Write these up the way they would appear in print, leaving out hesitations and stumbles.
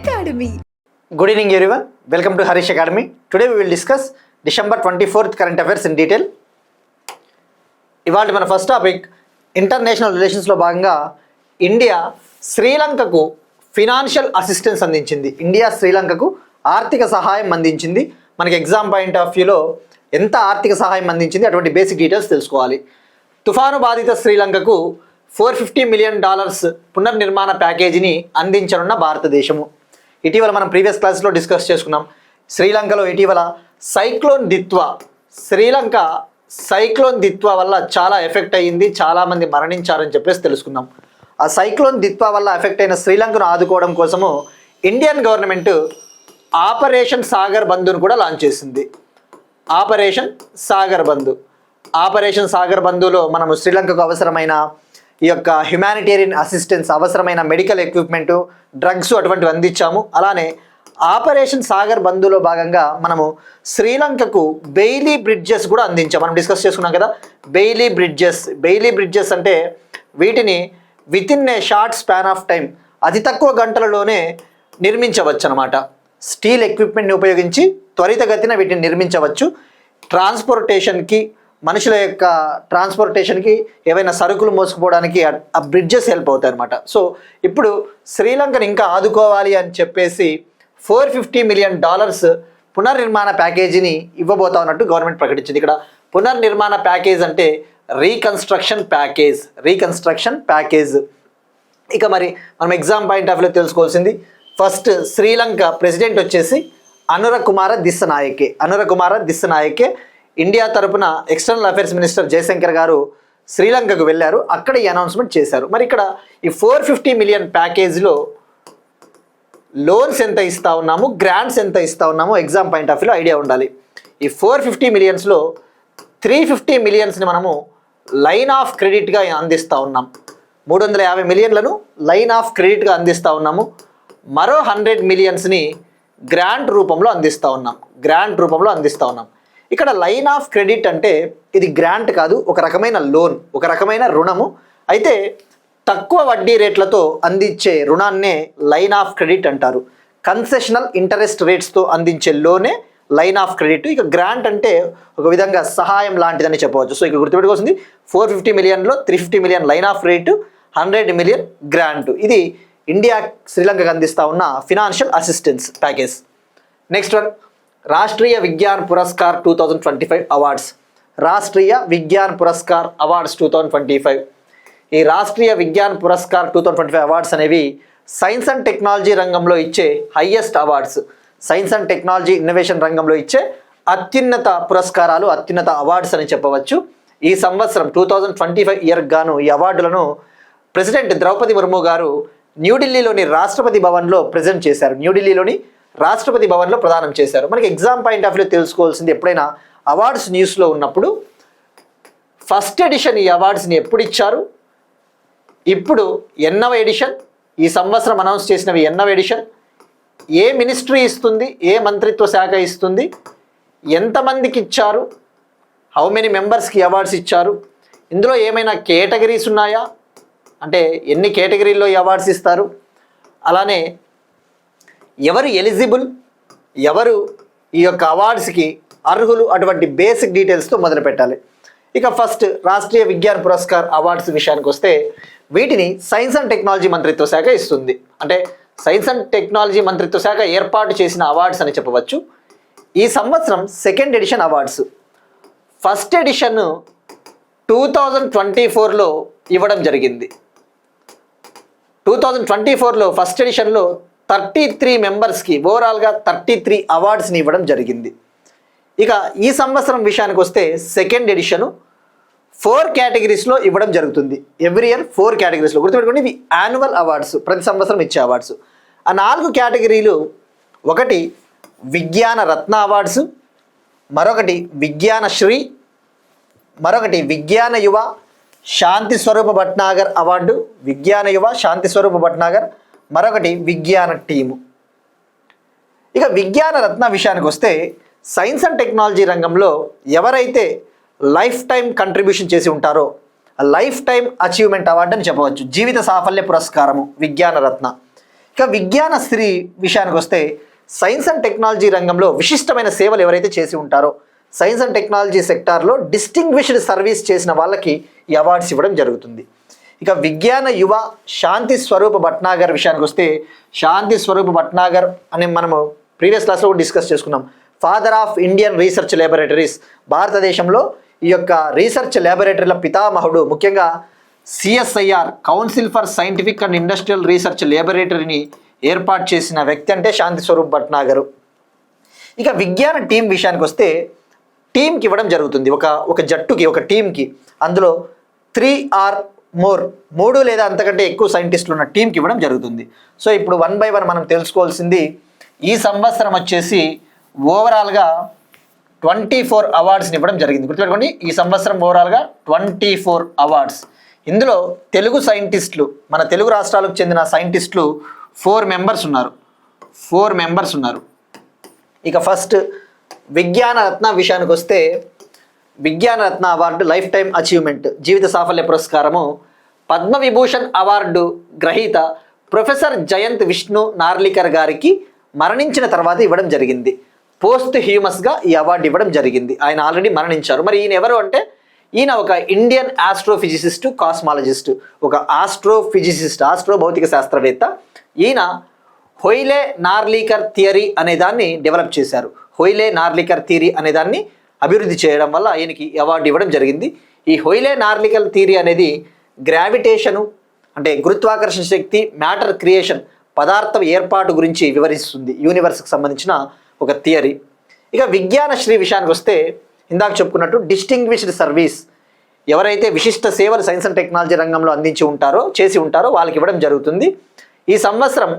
Academy. Good evening everyone. Welcome to Harish Academy. Today we will discuss December 24th current affairs in detail. ఇవాళ మన first topic international రిలేషన్స్లో భాగంగా India శ్రీలంకకు financial assistance అందించింది. India శ్రీలంకకు ఆర్థిక సహాయం అందించింది. మనకి exam point of వ్యూలో ఎంత ఆర్థిక సహాయం అందించింది అటువంటి బేసిక్ డీటెయిల్స్ తెలుసుకోవాలి. తుఫాను బాధిత శ్రీలంకకు $450 మిలియన్ పునర్నిర్మాణ ప్యాకేజీని అందించనున్న భారతదేశము. ఇటీవల మనం ప్రీవియస్ క్లాస్లో డిస్కస్ చేసుకున్నాం. శ్రీలంకలో ఇటీవల శ్రీలంక సైక్లోన్ దిత్వా వల్ల చాలా ఎఫెక్ట్ అయ్యింది, చాలామంది మరణించారని చెప్పేసి తెలుసుకున్నాం. ఆ సైక్లోన్ దిత్వా వల్ల ఎఫెక్ట్ అయిన శ్రీలంకను ఆదుకోవడం కోసము ఇండియన్ గవర్నమెంట్ ఆపరేషన్ సాగర్ బంధును కూడా లాంచ్ చేసింది. ఆపరేషన్ సాగర్ బంధులో మనము శ్రీలంకకు అవసరమైన ఈ యొక్క హ్యుమానిటేరియన్ అసిస్టెన్స్, అవసరమైన మెడికల్ ఎక్విప్మెంటు, డ్రగ్స్ అటువంటివి అందించాము. అలానే ఆపరేషన్ సాగర్ బంధులో భాగంగా మనము శ్రీలంకకు బెయిలీ బ్రిడ్జెస్ కూడా అందించాం. మనం డిస్కస్ చేసుకున్నాం కదా బెయిలీ బ్రిడ్జెస్ అంటే వీటిని with in a short span of time, అతి తక్కువ గంటలలోనే నిర్మించవచ్చు అనమాట. స్టీల్ ఎక్విప్మెంట్ని ఉపయోగించి త్వరితగతిన వీటిని నిర్మించవచ్చు. ట్రాన్స్పోర్టేషన్కి, మనుషుల యొక్క ట్రాన్స్పోర్టేషన్కి, ఏవైనా సరుకులు మోసుకుపోవడానికి ఆ బ్రిడ్జెస్ హెల్ప్ అవుతాయి అనమాట. సో ఇప్పుడు శ్రీలంకను ఇంకా ఆదుకోవాలి అని చెప్పేసి $450 మిలియన్ పునర్నిర్మాణ ప్యాకేజీని ఇవ్వబోతా ఉన్నట్టు గవర్నమెంట్ ప్రకటించింది. ఇక్కడ పునర్నిర్మాణ ప్యాకేజ్ అంటే రీకన్స్ట్రక్షన్ ప్యాకేజ్. ఇక మరి మనం ఎగ్జామ్ పాయింట్ ఆఫ్ వ్యూలో తెలుసుకోవాల్సింది, ఫస్ట్ శ్రీలంక ప్రెసిడెంట్ వచ్చేసి అనుర కుమార దిస్సనాయకే. ఇండియా తరపున ఎక్స్టర్నల్ అఫైర్స్ మినిస్టర్ జయశంకర్ గారు శ్రీలంకకు వెళ్ళారు, అక్కడ ఈ అనౌన్స్మెంట్ చేశారు. మరి ఇక్కడ ఈ $450 మిలియన్ ప్యాకేజీలో లోన్స్ ఎంత ఇస్తా ఉన్నాము, గ్రాంట్స్ ఎంత ఇస్తా ఉన్నాము, ఎగ్జామ్ పాయింట్ ఆఫ్ వ్యూలో ఐడియా ఉండాలి. ఈ $450 మిలియన్స్లో $350 మిలియన్స్ని మనము లైన్ ఆఫ్ క్రెడిట్గా అందిస్తూ ఉన్నాం. 350 మిలియన్లను లైన్ ఆఫ్ క్రెడిట్గా అందిస్తూ ఉన్నాము. మరో 100 మిలియన్స్ని గ్రాంట్ రూపంలో అందిస్తూ ఉన్నాం. ఇక్కడ లైన్ ఆఫ్ క్రెడిట్ అంటే ఇది గ్రాంట్ కాదు, ఒక రకమైన లోన్, ఒక రకమైన రుణము. అయితే తక్కువ వడ్డీ రేట్లతో అందించే రుణాన్నే లైన్ ఆఫ్ క్రెడిట్ అంటారు. కన్సెషనల్ ఇంటరెస్ట్ రేట్స్తో అందించే లోనే లైన్ ఆఫ్ క్రెడిట్. ఇక గ్రాంట్ అంటే ఒక విధంగా సహాయం లాంటిదని చెప్పవచ్చు. సో ఇక్కడ గుర్తుపెట్టుకోవాల్సింది $450 మిలియన్లో $350 million line of rate, 100 million grant. ఇది ఇండియా శ్రీలంకకు అందిస్తూ ఉన్న financial assistance package. Next one, Rashtriya Vigyan Puraskar 2025 awards. Rashtriya Vigyan Puraskar awards 2025. ఈ రాష్ట్రీయ విజ్ఞాన్ పురస్కార్ 2025 అవార్డ్స్ అనేవి సైన్స్ అండ్ టెక్నాలజీ రంగంలో ఇచ్చే highest awards. Science and technology innovation రంగంలో ఇచ్చే అత్యున్నత పురస్కారాలు, అత్యున్నత అవార్డ్స్ అని చెప్పవచ్చు. ఈ సంవత్సరం 2025 ఇయర్ గాను ఈ అవార్డులను ప్రెసిడెంట్ ద్రౌపది ముర్ము గారు న్యూఢిల్లీలోని రాష్ట్రపతి భవన్లో ప్రజెంట్ చేశారు. ప్రదానం చేశారు. మనకి ఎగ్జామ్ పాయింట్ ఆఫ్ వ్యూ తెలుసుకోవాల్సింది, ఎప్పుడైనా అవార్డ్స్ న్యూస్లో ఉన్నప్పుడు ఫస్ట్ ఎడిషన్ ఈ అవార్డ్స్ని ఎప్పుడు ఇచ్చారు, ఇప్పుడు ఎన్నవ ఎడిషన్, ఈ సంవత్సరం అనౌన్స్ చేసినవి ఎన్నవ ఎడిషన్, ఏ మినిస్ట్రీ ఇస్తుంది, ఏ మంత్రిత్వ శాఖ ఇస్తుంది, ఎంతమందికి ఇచ్చారు, హౌ మెనీ మెంబర్స్కి అవార్డ్స్ ఇచ్చారు, ఇందులో ఏమైనా కేటగిరీస్ ఉన్నాయా, అంటే ఎన్ని కేటగిరీల్లో ఈ అవార్డ్స్ ఇస్తారు, అలానే ఎవరు ఎలిజిబుల్, ఎవరు ఈ యొక్క అవార్డ్స్కి అర్హులు, అటువంటి బేసిక్ డీటెయిల్స్తో మొదలు పెట్టాలి. ఇక ఫస్ట్ రాష్ట్రీయ విజ్ఞాన్ పురస్కార్ అవార్డ్స్ విషయానికి వస్తే వీటిని సైన్స్ అండ్ టెక్నాలజీ మంత్రిత్వ శాఖ ఇస్తుంది. అంటే సైన్స్ అండ్ టెక్నాలజీ మంత్రిత్వ శాఖ ఏర్పాటు చేసిన అవార్డ్స్ అని చెప్పవచ్చు. ఈ సంవత్సరం second edition awards, first edition 2024లో ఇవ్వడం జరిగింది. 2024లో ఫస్ట్ ఎడిషన్లో 33 మెంబర్స్కి ఓవరాల్గా 33 అవార్డ్స్ని ఇవ్వడం జరిగింది. ఇక ఈ సంవత్సరం విషయానికి వస్తే సెకండ్ ఎడిషను 4 కేటగిరీస్లో ఇవ్వడం జరుగుతుంది. Every year 4 కేటగిరీస్లో. గుర్తుపెట్టుకోండి, ఇవి యాన్యువల్ అవార్డ్స్, ప్రతి సంవత్సరం ఇచ్చే అవార్డ్స్. ఆ 4 కేటగిరీలు, ఒకటి విజ్ఞాన రత్న అవార్డ్స్, మరొకటి విజ్ఞాన శ్రీ, మరొకటి విజ్ఞాన యువ శాంతి స్వరూప భట్నాగర్ అవార్డు, మరొకటి విజ్ఞాన టీము. ఇక విజ్ఞాన రత్న విషయానికి వస్తే సైన్స్ అండ్ టెక్నాలజీ రంగంలో ఎవరైతే లైఫ్ టైం కంట్రిబ్యూషన్ చేసి ఉంటారో లైఫ్ టైం అచీవ్మెంట్ అవార్డు అని చెప్పవచ్చు. జీవిత సాఫల్య పురస్కారము విజ్ఞాన రత్న. ఇక ఇక విజ్ఞాన శ్రీ విషయానికి వస్తే సైన్స్ అండ్ టెక్నాలజీ రంగంలో విశిష్టమైన సేవలు ఎవరైతే చేసి ఉంటారో సైన్స్ అండ్ టెక్నాలజీ సెక్టార్లో డిస్టింగ్విష్డ్ సర్వీస్ చేసిన వాళ్ళకి ఈ అవార్డ్స్ ఇవ్వడం జరుగుతుంది. ఇక విజ్ఞాన యువ శాంతి స్వరూప్ భట్నాగర్ విషయానికి వస్తే శాంతి స్వరూప్ భట్నాగర్ అని మనము ప్రీవియస్ క్లాస్లో కూడా డిస్కస్ చేసుకున్నాం. Father of Indian research laboratories, భారతదేశంలో ఈ యొక్క రీసెర్చ్ ల్యాబొరేటరీల పితామహుడు. ముఖ్యంగా CSIR council for scientific and industrial research ల్యాబొరేటరీని ఏర్పాటు చేసిన వ్యక్తి అంటే శాంతి స్వరూప్ భట్నాగర్. ఇక విజ్ఞాన టీం విషయానికి వస్తే టీంకి ఇవ్వడం జరుగుతుంది. ఒక జట్టుకి, ఒక టీంకి, అందులో 3 or more 3 లేదా అంతకంటే ఎక్కువ సైంటిస్టులు ఉన్న టీంకి ఇవ్వడం జరుగుతుంది. సో ఇప్పుడు 1 by 1 మనం తెలుసుకోవాల్సింది, ఈ సంవత్సరం వచ్చేసి ఓవరాల్గా 24 అవార్డ్స్ని ఇవ్వడం జరిగింది. గుర్తుపెట్టుకోండి, ఈ సంవత్సరం ఓవరాల్గా 24 అవార్డ్స్. ఇందులో తెలుగు సైంటిస్టులు, మన తెలుగు రాష్ట్రాలకు చెందిన సైంటిస్టులు 4 మెంబర్స్ ఉన్నారు. ఇక ఫస్ట్ విజ్ఞాన రత్న విషయానికి వస్తే విజ్ఞాన రత్న అవార్డు లైఫ్ టైం అచీవ్మెంట్, జీవిత సాఫల్య పురస్కారము పద్మవిభూషణ్ అవార్డు గ్రహీత ప్రొఫెసర్ జయంత్ విష్ణు నార్లికర్ గారికి మరణించిన తర్వాత ఇవ్వడం జరిగింది. పోస్ట్ హ్యూమస్గా ఈ అవార్డు ఇవ్వడం జరిగింది. ఆయన ఆల్రెడీ మరణించారు. మరి ఈయన ఎవరు అంటే, ఈయన ఒక ఇండియన్ ఆస్ట్రోఫిజిసిస్ట్, కాస్మాలజిస్ట్, ఒక ఆస్ట్రో భౌతిక శాస్త్రవేత్త. ఈయన హోయ్లే నార్లికర్ థియరీ అనే దాన్ని డెవలప్ చేశారు. హోయ్లే నార్లికర్ థియరీ అనే దాన్ని అభివృద్ధి చేయడం వల్ల ఆయనకి అవార్డు ఇవ్వడం జరిగింది. ఈ హోయ్లే నార్లికర్ థియరీ అనేది గ్రావిటేషను అంటే గురుత్వాకర్షణ శక్తి, మ్యాటర్ క్రియేషన్, పదార్థం ఏర్పాటు గురించి వివరిస్తుంది. యూనివర్స్కి సంబంధించిన ఒక థియరీ. ఇక విజ్ఞాన శ్రీ విషయానికి వస్తే ఇందాక చెప్పుకున్నట్టు డిస్టింగ్విష్డ్ సర్వీస్, ఎవరైతే విశిష్ట సేవలు సైన్స్ అండ్ టెక్నాలజీ రంగంలో చేసి ఉంటారో వాళ్ళకి ఇవ్వడం జరుగుతుంది. ఈ సంవత్సరం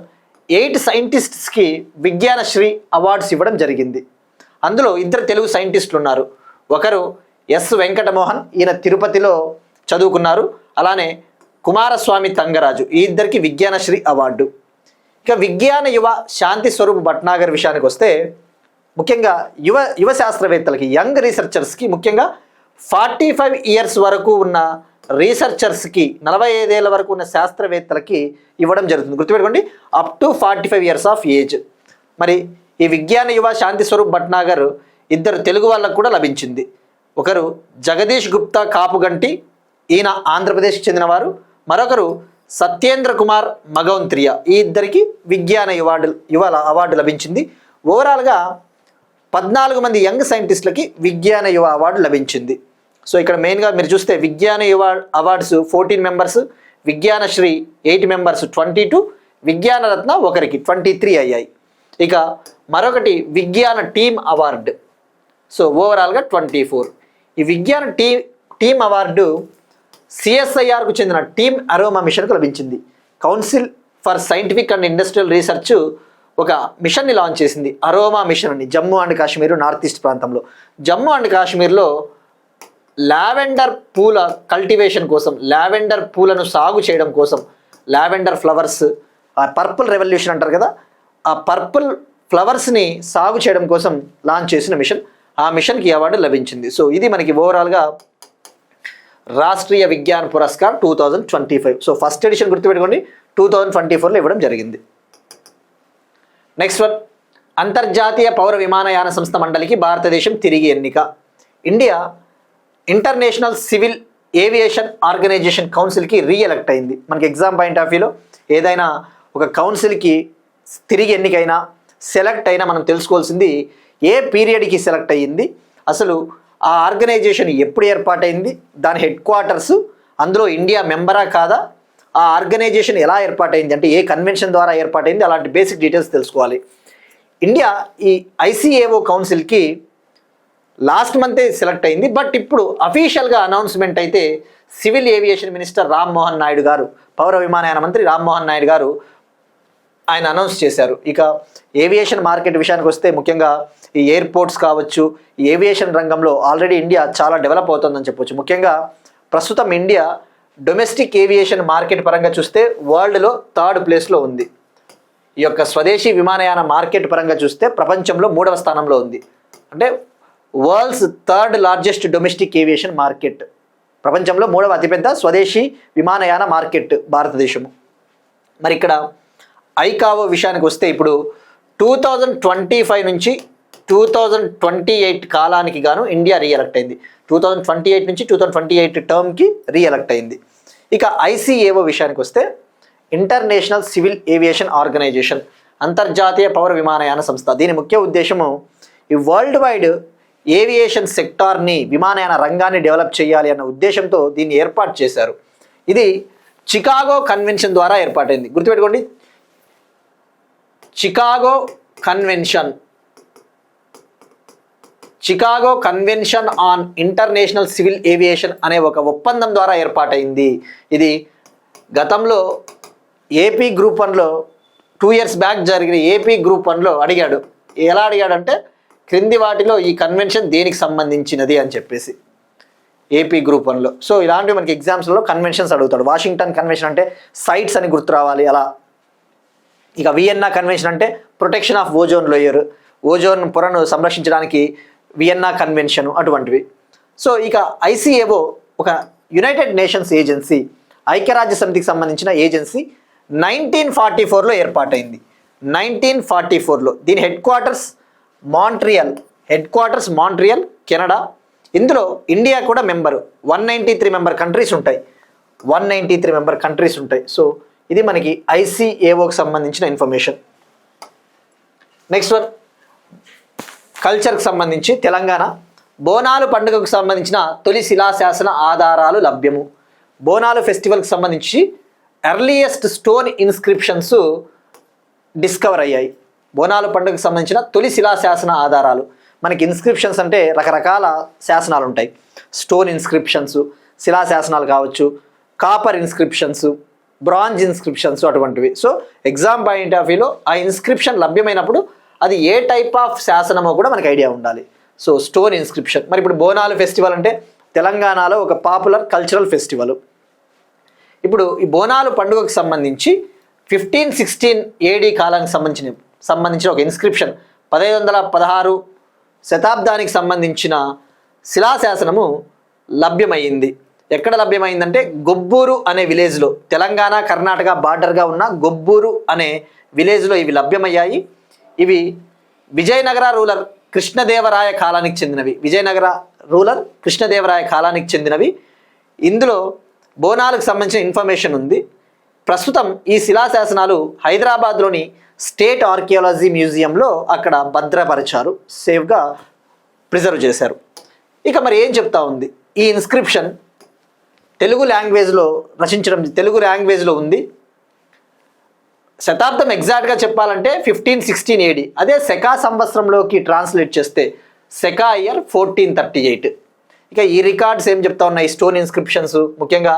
8 సైంటిస్ట్స్కి విజ్ఞాన శ్రీ అవార్డ్స్ ఇవ్వడం జరిగింది. అందులో 2 తెలుగు సైంటిస్టులు ఉన్నారు. ఒకరు ఎస్ వెంకటమోహన్, ఈయన తిరుపతిలో చదువుకున్నారు. అలానే కుమారస్వామి తంగరాజు, ఈ ఇద్దరికి విజ్ఞానశ్రీ అవార్డు. ఇక విజ్ఞాన యువ శాంతి స్వరూప్ భట్నాగర్ విషయానికి వస్తే ముఖ్యంగా యువ శాస్త్రవేత్తలకి, యంగ్ రీసెర్చర్స్కి, ముఖ్యంగా 45 years వరకు ఉన్న రీసెర్చర్స్కి, 45 ఏళ్ళ వరకు ఉన్న శాస్త్రవేత్తలకి ఇవ్వడం జరుగుతుంది. గుర్తుపెట్టుకోండి, up to 45 years of age. మరి ఈ విజ్ఞాన యువ శాంతి స్వరూప్ భట్నాగర్ 2 తెలుగు వాళ్ళకు కూడా లభించింది. ఒకరు జగదీష్ గుప్తా కాపుగంటి, ఈయన ఆంధ్రప్రదేశ్కి చెందినవారు. మరొకరు సత్యేంద్ర కుమార్ మగౌంత్రియా, ఈ 2కి విజ్ఞాన అవార్డు లభించింది. ఓవరాల్గా 14 మంది యంగ్ సైంటిస్టులకి విజ్ఞాన యువ అవార్డు లభించింది. సో ఇక్కడ మెయిన్గా మీరు చూస్తే విజ్ఞాన యువ అవార్డ్స్ 14 మెంబర్స్, విజ్ఞానశ్రీ 8 మెంబర్స్ 22, విజ్ఞాన రత్న ఒకరికి 23 అయ్యాయి. ఇక మరొకటి విజ్ఞాన టీమ్ అవార్డు. సో ఓవరాల్గా 24. ఈ విజ్ఞాన టీమ్ అవార్డు సిఎస్ఐఆర్కు చెందిన టీమ్ అరోమా మిషన్కు లభించింది. Council for scientific and industrial research ఒక మిషన్ని లాంచ్ చేసింది, అరోమా మిషన్ అని, Jammu and Kashmir north east ప్రాంతంలో. జమ్మూ అండ్ కాశ్మీర్లో లావెండర్ పూల కల్టివేషన్ కోసం, లావెండర్ పూలను సాగు చేయడం కోసం, లావెండర్ ఫ్లవర్స్, ఆ పర్పుల్ రెవల్యూషన్ అంటారు కదా, ఆ పర్పుల్ ఫ్లవర్స్ని సాగు చేయడం కోసం లాంచ్ చేసిన మిషన్. ఆ మిషన్కి అవార్డు లభించింది. సో ఇది మనకి ఓవరాల్గా రాష్ట్రీయ విజ్ఞాన పురస్కార్ 2025. సో ఫస్ట్ ఎడిషన్ గుర్తుపెట్టుకోండి, 2024లో ఇవ్వడం జరిగింది. నెక్స్ట్ వన్, అంతర్జాతీయ పౌర విమానయాన సంస్థ మండలికి భారతదేశం తిరిగి ఎన్నిక. India international civil aviation organisation కౌన్సిల్కి రీఎలెక్ట్ అయింది. మనకి ఎగ్జామ్ పాయింట్ ఆఫ్ వ్యూలో ఏదైనా ఒక కౌన్సిల్కి తిరిగి ఎన్నికైనా, సెలెక్ట్ అయినా మనం తెలుసుకోవాల్సింది ఏ పీరియడ్కి సెలెక్ట్ అయ్యింది, అసలు ఆ ఆర్గనైజేషన్ ఎప్పుడు ఏర్పాటైంది, దాని హెడ్ క్వార్టర్స్, అందులో ఇండియా మెంబరా కాదా, ఆ ఆర్గనైజేషన్ ఎలా ఏర్పాటైంది, అంటే ఏ కన్వెన్షన్ ద్వారా ఏర్పాటైంది, అలాంటి బేసిక్ డీటెయిల్స్ తెలుసుకోవాలి. ఇండియా ఈ ఐసిఏఓ కౌన్సిల్కి లాస్ట్ మంతే సెలెక్ట్ అయింది. బట్ ఇప్పుడు అఫీషియల్గా అనౌన్స్మెంట్ అయితే civil aviation minister Rammohan Naidu గారు, పౌర విమానయాన మంత్రి రామ్మోహన్ నాయుడు గారు ఆయన అనౌన్స్ చేశారు. ఇక ఏవియేషన్ మార్కెట్ విషయానికి వస్తే ముఖ్యంగా ఈ ఎయిర్పోర్ట్స్ కావచ్చు, ఈ ఏవియేషన్ రంగంలో ఆల్రెడీ ఇండియా చాలా డెవలప్ అవుతుందని చెప్పొచ్చు. ముఖ్యంగా ప్రస్తుతం ఇండియా డొమెస్టిక్ ఏవియేషన్ మార్కెట్ పరంగా చూస్తే వరల్డ్లో 3rd ప్లేస్లో ఉంది. ఈ యొక్క స్వదేశీ విమానయాన మార్కెట్ పరంగా చూస్తే ప్రపంచంలో 3వ స్థానంలో ఉంది. అంటే world's 3rd largest domestic aviation market, ప్రపంచంలో 3వ అతిపెద్ద స్వదేశీ విమానయాన మార్కెట్ భారతదేశము. మరి ఇక్కడ ఐకావో విషయానికి వస్తే ఇప్పుడు 2025 నుంచి 2028 కాలానికి గాను ఇండియా రీఎలెక్ట్ అయింది. 2028 నుంచి 2028 టర్మ్కి రీఎలెక్ట్ అయింది. ఇక ఐసీఏఓ విషయానికి వస్తే ఇంటర్నేషనల్ సివిల్ ఏవియేషన్ ఆర్గనైజేషన్, అంతర్జాతీయ పౌర విమానయాన సంస్థ. దీని ముఖ్య ఉద్దేశము ఈ వరల్డ్ వైడ్ ఏవియేషన్ సెక్టార్ని, విమానయాన రంగాన్ని డెవలప్ చేయాలి అన్న ఉద్దేశంతో దీన్ని ఏర్పాటు చేశారు. ఇది చికాగో కన్వెన్షన్ ద్వారా ఏర్పాటైంది. గుర్తుపెట్టుకోండి, Chicago convention on international civil aviation అనే ఒక ఒప్పందం ద్వారా ఏర్పాటైంది. ఇది గతంలో ఏపీ గ్రూప్ 1లో 2 years బ్యాక్ జరిగిన ఏపీ గ్రూప్ 1లో అడిగాడు. ఎలా అడిగాడంటే క్రింది వాటిలో ఈ కన్వెన్షన్ దేనికి సంబంధించినది అని చెప్పేసి ఏపీ గ్రూప్ 1లో. సో ఇలాంటివి మనకి ఎగ్జామ్స్లో కన్వెన్షన్స్ అడుగుతాడు. వాషింగ్టన్ కన్వెన్షన్ అంటే సైట్స్ అని గుర్తు రావాలి అలా. ఇక వియన్నా కన్వెన్షన్ అంటే protection of ozone layer, ozone పొరను సంరక్షించడానికి వియన్నా కన్వెన్షన్ అటువంటివి. సో ఇక ఐసీఏఓ ఒక యునైటెడ్ నేషన్స్ ఏజెన్సీ, ఐక్యరాజ్య సమితికి సంబంధించిన ఏజెన్సీ 1944లో ఏర్పాటైంది. 1944లో దీని హెడ్ క్వార్టర్స్ మాంట్రియల్ కెనడా. ఇందులో ఇండియా కూడా మెంబరు. 193 మెంబర్ కంట్రీస్ ఉంటాయి. 193 మెంబర్ కంట్రీస్ ఉంటాయి. సో ఇది మనకి ఐసీఏఓకి సంబంధించిన ఇన్ఫర్మేషన్. నెక్స్ట్ వన్ కల్చర్కి సంబంధించి తెలంగాణ బోనాలు పండుగకు సంబంధించిన తొలి శిలాశాసన ఆధారాలు లభ్యము. బోనాలు ఫెస్టివల్కి సంబంధించి ఎర్లియస్ట్ స్టోన్ ఇన్స్క్రిప్షన్స్ డిస్కవర్ అయ్యాయి. బోనాలు పండుగకు సంబంధించిన తొలి శిలాశాసన ఆధారాలు. మనకి ఇన్స్క్రిప్షన్స్ అంటే రకరకాల శాసనాలు ఉంటాయి. స్టోన్ ఇన్స్క్రిప్షన్స్, శిలాశాసనాలు కావచ్చు, కాపర్ ఇన్స్క్రిప్షన్స్, బ్రాంజ్ ఇన్స్క్రిప్షన్స్ అటువంటివి. సో ఎగ్జామ్ పాయింట్ ఆఫ్ వ్యూలో ఆ ఇన్స్క్రిప్షన్ లభ్యమైనప్పుడు అది ఏ టైప్ ఆఫ్ శాసనమో కూడా మనకి ఐడియా ఉండాలి. So stone inscription. మరి ఇప్పుడు బోనాలు ఫెస్టివల్ అంటే తెలంగాణలో ఒక పాపులర్ కల్చరల్ ఫెస్టివల్. ఇప్పుడు ఈ బోనాలు పండుగకు సంబంధించి 1516 AD కాలానికి సంబంధించిన ఒక ఇన్స్క్రిప్షన్ 1516 శతాబ్దానికి సంబంధించిన శిలాశాసనము లభ్యమైంది. ఎక్కడ లభ్యమైందంటే గొబ్బూరు అనే విలేజ్లో, తెలంగాణ కర్ణాటక బార్డర్గా ఉన్న గొబ్బూరు అనే విలేజ్లో ఇవి లభ్యమయ్యాయి. ఇవి విజయనగర రూలర్ కృష్ణదేవరాయ కాలానికి చెందినవి. ఇందులో బోనాలకు సంబంధించిన ఇన్ఫర్మేషన్ ఉంది. ప్రస్తుతం ఈ శిలాశాసనాలు హైదరాబాద్లోని స్టేట్ ఆర్కియాలజీ మ్యూజియంలో అక్కడ భద్రపరిచారు, సేఫ్గా ప్రిజర్వ్ చేశారు. ఇక మరి ఏం చెప్తా ఉంది ఈ ఇన్స్క్రిప్షన్? తెలుగు లాంగ్వేజ్లో ఉంది. శతాబ్దం ఎగ్జాక్ట్గా చెప్పాలంటే 1516 AD. అదే శకా సంవత్సరంలోకి ట్రాన్స్లేట్ చేస్తే శకా ఇయర్ 1438. ఇక ఈ రికార్డ్స్ ఏం చెప్తా ఉన్నాయి? స్టోన్ ఇన్స్క్రిప్షన్స్ ముఖ్యంగా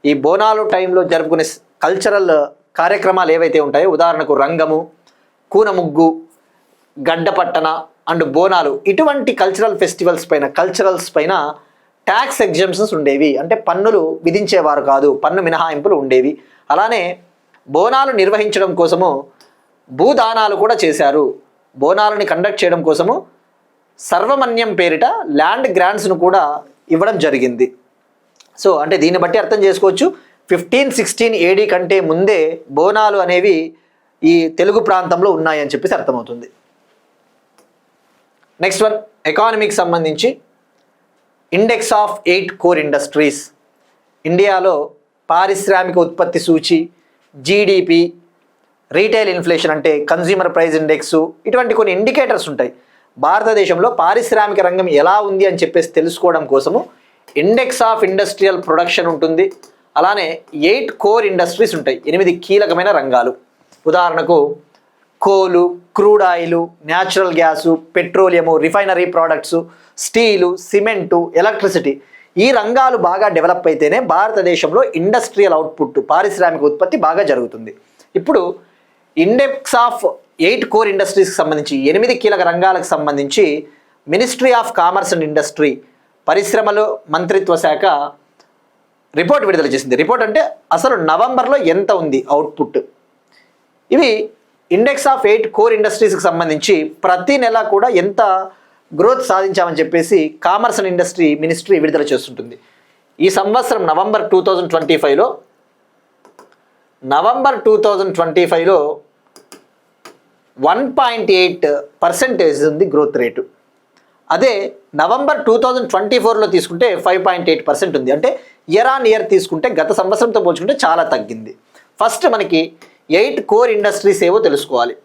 ఈ బోనాలు టైంలో జరుపుకునే కల్చరల్ కార్యక్రమాలు ఏవైతే ఉంటాయో, ఉదాహరణకు రంగము, కూనముగ్గు, గడ్డపట్టణ అండ్ బోనాలు, ఇటువంటి కల్చరల్ కల్చరల్స్ పైన ట్యాక్స్ ఎగ్జంప్షన్స్ ఉండేవి. అంటే పన్నులు విధించేవారు కాదు, పన్ను మినహాయింపులు ఉండేవి. అలానే బోనాలు నిర్వహించడం కోసము భూదానాలు కూడా చేశారు. బోనాలని కండక్ట్ చేయడం కోసము సర్వమన్యం పేరిట ల్యాండ్ గ్రాంట్స్ను కూడా ఇవ్వడం జరిగింది. సో అంటే దీన్ని బట్టి అర్థం చేసుకోవచ్చు 1516 AD కంటే ముందే బోనాలు అనేవి ఈ తెలుగు ప్రాంతంలో ఉన్నాయని చెప్పేసి అర్థమవుతుంది. నెక్స్ట్ వన్ ఎకానమీకి సంబంధించి ఇండెక్స్ ఆఫ్ 8 కోర్ ఇండస్ట్రీస్. ఇండియాలో పారిశ్రామిక ఉత్పత్తి సూచి, జీడిపి, రీటైల్ ఇన్ఫ్లేషన్ అంటే కన్జ్యూమర్ ప్రైస్ ఇండెక్స్, ఇటువంటి కొన్ని ఇండికేటర్స్ ఉంటాయి. భారతదేశంలో పారిశ్రామిక రంగం ఎలా ఉంది అని చెప్పేసి తెలుసుకోవడం కోసము ఇండెక్స్ ఆఫ్ ఇండస్ట్రియల్ ప్రొడక్షన్ ఉంటుంది. అలానే 8 కోర్ ఇండస్ట్రీస్ ఉంటాయి, 8 కీలకమైన రంగాలు. ఉదాహరణకు కోలు, crude oil, natural gas, petroleum, refinery products, steel, cement, electricity, ఈ రంగాలు బాగా డెవలప్ అయితేనే భారతదేశంలో ఇండస్ట్రియల్ అవుట్పుట్, పారిశ్రామిక ఉత్పత్తి బాగా జరుగుతుంది. ఇప్పుడు ఇండెక్స్ ఆఫ్ 8 కోర్ ఇండస్ట్రీస్కి సంబంధించి 8 కీలక రంగాలకు సంబంధించి ministry of commerce and industry, పరిశ్రమలు మంత్రిత్వ శాఖ రిపోర్ట్ విడుదల చేసింది. రిపోర్ట్ అంటే అసలు నవంబర్లో ఎంత ఉంది అవుట్పుట్. ఇవి ఇండెక్స్ ఆఫ్ 8 కోర్ ఇండస్ట్రీస్కి సంబంధించి ప్రతి నెల కూడా ఎంత గ్రోత్ సాధించామని చెప్పేసి కామర్స్ అండ్ ఇండస్ట్రీ మినిస్ట్రీ విడుదల చేస్తుంటుంది. ఈ సంవత్సరం నవంబర్ 2025లో 1.8% ఉంది గ్రోత్ రేటు. అదే నవంబర్ 2024లో తీసుకుంటే 5.8% ఉంది. అంటే ఇయర్ ఆన్ ఇయర్ తీసుకుంటే గత సంవత్సరంతో పోల్చుకుంటే చాలా తగ్గింది. ఫస్ట్ మనకి 8 కోర్ ఇండస్ట్రీస్ ఏవో తెలుసుకోవాలి.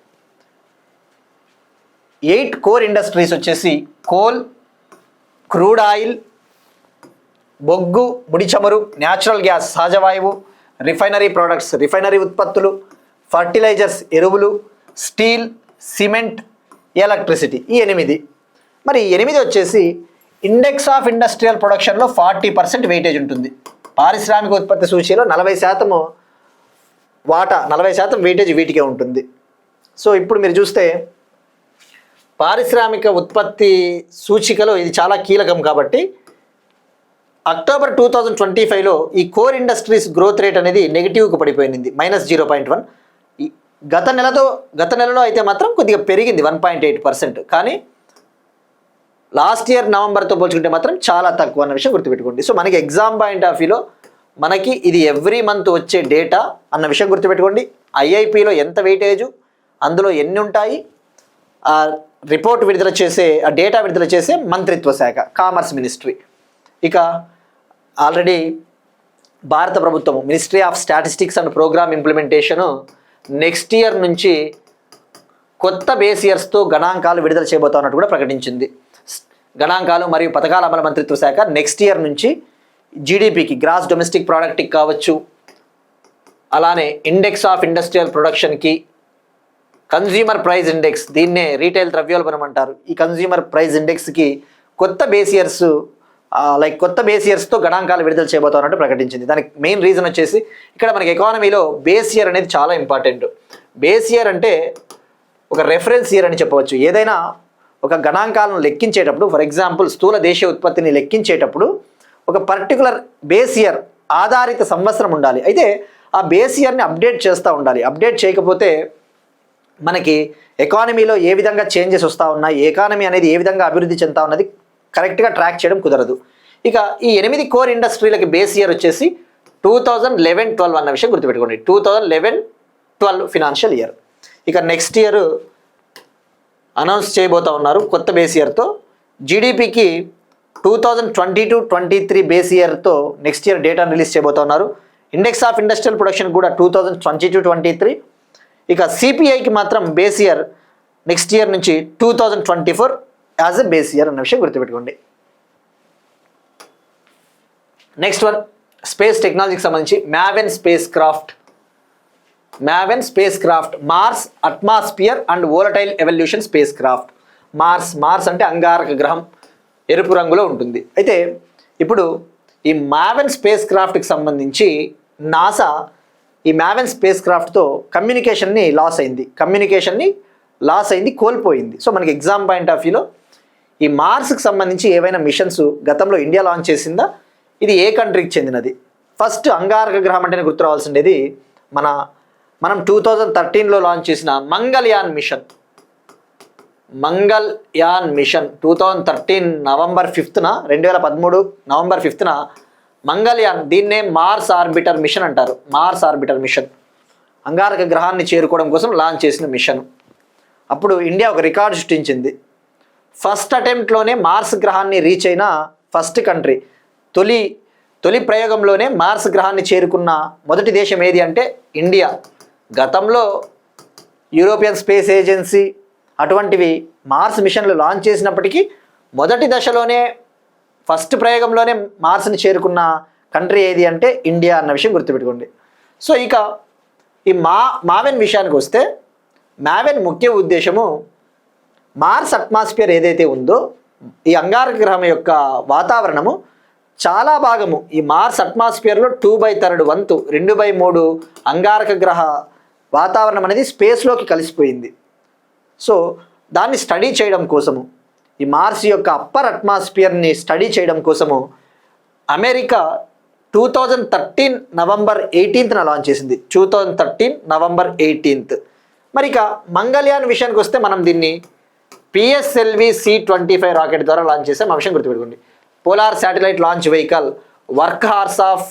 8 కోర్ ఇండస్ట్రీస్ వచ్చేసి కోల్, క్రూడ్ ఆయిల్, బొగ్గు, ముడి చమురు, న్యాచురల్ గ్యాస్, సహజవాయువు, రిఫైనరీ ప్రొడక్ట్స్, రిఫైనరీ ఉత్పత్తులు, ఫర్టిలైజర్స్, ఎరువులు, స్టీల్, సిమెంట్, ఎలక్ట్రిసిటీ. ఈ 8. మరి 8 వచ్చేసి ఇండెక్స్ ఆఫ్ ఇండస్ట్రియల్ ప్రొడక్షన్లో 40% వెయిటేజ్ ఉంటుంది. పారిశ్రామిక ఉత్పత్తి సూచీలో 40% వాటా, 40% వెయిటేజ్ వీటికే ఉంటుంది. సో ఇప్పుడు మీరు చూస్తే పారిశ్రామిక ఉత్పత్తి సూచికలో ఇది చాలా కీలకం. కాబట్టి అక్టోబర్ 2025లో ఈ కోర్ ఇండస్ట్రీస్ గ్రోత్ రేట్ అనేది నెగిటివ్కు పడిపోయింది, -0.1. గత నెలలో అయితే మాత్రం కొద్దిగా పెరిగింది 1.8%. కానీ లాస్ట్ ఇయర్ నవంబర్తో పోల్చుకుంటే మాత్రం చాలా తక్కువ అన్న విషయం గుర్తుపెట్టుకోండి. సో మనకి ఎగ్జామ్ పాయింట్ ఆఫ్ వ్యూలో మనకి ఇది ఎవ్రీ మంత్ వచ్చే డేటా అన్న విషయం గుర్తుపెట్టుకోండి. ఐఐపిలో ఎంత వెయిటేజు, అందులో ఎన్ని ఉంటాయి, ఆ రిపోర్ట్ విడుదల చేసే, ఆ డేటా విడుదల చేసే మంత్రిత్వ శాఖ, కామర్స్ మినిస్ట్రీ. ఇక ఆల్రెడీ భారత ప్రభుత్వం ministry of statistics and programme implementation next year నుంచి కొత్త బేస్ ఇయర్స్తో గణాంకాలు విడుదల చేయబోతున్నట్టు కూడా ప్రకటించింది. గణాంకాలు మరియు పథకాల అమలు మంత్రిత్వ శాఖ నెక్స్ట్ ఇయర్ నుంచి జీడిపికి, గ్రాస్ డొమెస్టిక్ ప్రోడక్ట్కి కావచ్చు, అలానే ఇండెక్స్ ఆఫ్ ఇండస్ట్రియల్ ప్రొడక్షన్కి, కన్జ్యూమర్ ప్రైస్ ఇండెక్స్, దీన్నే రీటైల్ ద్రవ్యోల్బణం అంటారు, ఈ కన్జ్యూమర్ ప్రైస్ ఇండెక్స్కి కొత్త బేస్ ఇయర్స్తో గణాంకాలు విడుదల చేయబోతున్నట్టు ప్రకటించింది. దానికి మెయిన్ రీజన్ వచ్చేసి ఇక్కడ మనకి ఎకానమీలో బేస్ ఇయర్ అనేది చాలా ఇంపార్టెంట్. బేస్ ఇయర్ అంటే ఒక రెఫరెన్స్ ఇయర్ అని చెప్పవచ్చు. ఏదైనా ఒక గణాంకాలను లెక్కించేటప్పుడు, ఫర్ ఎగ్జాంపుల్ స్థూల దేశీయ ఉత్పత్తిని లెక్కించేటప్పుడు ఒక పర్టికులర్ బేస్ ఇయర్ ఆధారిత సంవత్సరం ఉండాలి. అయితే ఆ బేస్ ఇయర్ని అప్డేట్ చేస్తూ ఉండాలి. అప్డేట్ చేయకపోతే మనకి ఎకానమీలో ఏ విధంగా చేంజెస్ వస్తూ ఉన్నాయి, ఎకానమీ అనేది ఏ విధంగా అభివృద్ధి చెందుతా ఉన్నది కరెక్ట్గా ట్రాక్ చేయడం కుదరదు. ఇక ఈ 8 కోర్ ఇండస్ట్రీలకి బేస్ ఇయర్ వచ్చేసి 2011-12 అన్న విషయం గుర్తుపెట్టుకోండి. 2011-12 ఫినాన్షియల్ ఇయర్. ఇక నెక్స్ట్ ఇయర్ అనౌన్స్ చేయబోతా ఉన్నారు కొత్త బేస్ ఇయర్తో. జీడిపికి 2022-23 బేస్ ఇయర్తో నెక్స్ట్ ఇయర్ డేటాను రిలీజ్ చేయబోతా ఉన్నారు. ఇండెక్స్ ఆఫ్ ఇండస్ట్రియల్ ప్రొడక్షన్ కూడా 2022-23. ఇక సిపిఐకి మాత్రం బేస్ ఇయర్ నెక్స్ట్ ఇయర్ నుంచి 2024 యాజ్ ఎ బేస్ ఇయర్ అన్న విషయం గుర్తుపెట్టుకోండి. నెక్స్ట్ వన్, స్పేస్ టెక్నాలజీకి సంబంధించి MAVEN spacecraft Mars atmosphere and volatile evolution spacecraft. Mars అంటే అంగారక గ్రహం, ఎరుపు రంగులో ఉంటుంది. అయితే ఇప్పుడు ఈ మ్యావెన్ స్పేస్ క్రాఫ్ట్కి సంబంధించి నాసా ఈ మ్యావెన్ స్పేస్ క్రాఫ్ట్తో కమ్యూనికేషన్ని లాస్ అయింది, కోల్పోయింది. సో మనకి ఎగ్జామ్ పాయింట్ ఆఫ్ వ్యూలో ఈ మార్స్కి సంబంధించి ఏవైనా మిషన్స్ గతంలో ఇండియా లాంచ్ చేసిందా, ఇది ఏ కంట్రీకి చెందినది? ఫస్ట్ అంగారక గ్రహం అంటేనే గుర్తు రావాల్సిండేది మనం 2013లో లాంచ్ చేసిన మంగళయాన్ మిషన్ 2013 నవంబర్ 5న 2013 నవంబర్ 5న మంగళయాన్, దీన్నే మార్స్ ఆర్బిటర్ మిషన్ అంటారు. మార్స్ ఆర్బిటర్ మిషన్ అంగారక గ్రహాన్ని చేరుకోవడం కోసం లాంచ్ చేసిన మిషన్. అప్పుడు ఇండియా ఒక రికార్డు సృష్టించింది. ఫస్ట్ అటెంప్ట్లోనే మార్స్ గ్రహాన్ని రీచ్ అయిన ఫస్ట్ కంట్రీ, తొలి ప్రయోగంలోనే మార్స్ గ్రహాన్ని చేరుకున్న మొదటి దేశం ఏది అంటే ఇండియా. గతంలో యూరోపియన్ స్పేస్ ఏజెన్సీ అటువంటివి మార్స్ మిషన్లు లాంచ్ చేసినప్పటికీ మొదటి దశలోనే ఫస్ట్ ప్రయోగంలోనే మార్స్ని చేరుకున్న కంట్రీ ఏది అంటే ఇండియా అన్న విషయం గుర్తుపెట్టుకోండి. సో ఇక ఈ మావెన్ విషయానికి వస్తే, మావెన్ ముఖ్య ఉద్దేశము మార్స్ అట్మాస్ఫియర్ ఏదైతే ఉందో, ఈ అంగారక గ్రహం యొక్క వాతావరణము చాలా భాగము ఈ మార్స్ అట్మాస్ఫియర్లో 2/3 వంతు 2/3 అంగారక గ్రహ వాతావరణం అనేది స్పేస్లోకి కలిసిపోయింది. సో దాన్ని స్టడీ చేయడం కోసము, ఈ మార్స్ యొక్క అప్పర్ అట్మాస్ఫియర్ని స్టడీ చేయడం కోసము అమెరికా 2013 నవంబర్ 18న లాంచ్ చేసింది. 2013 నవంబర్ 18. మరి ఇక మంగళయాన్ విషయానికి వస్తే మనం దీన్ని పిఎస్ఎల్వి C-25 రాకెట్ ద్వారా లాంచ్ చేసాం. ఆ విషయం గుర్తుపెట్టుకోండి. Polar satellite launch vehicle, workhorse of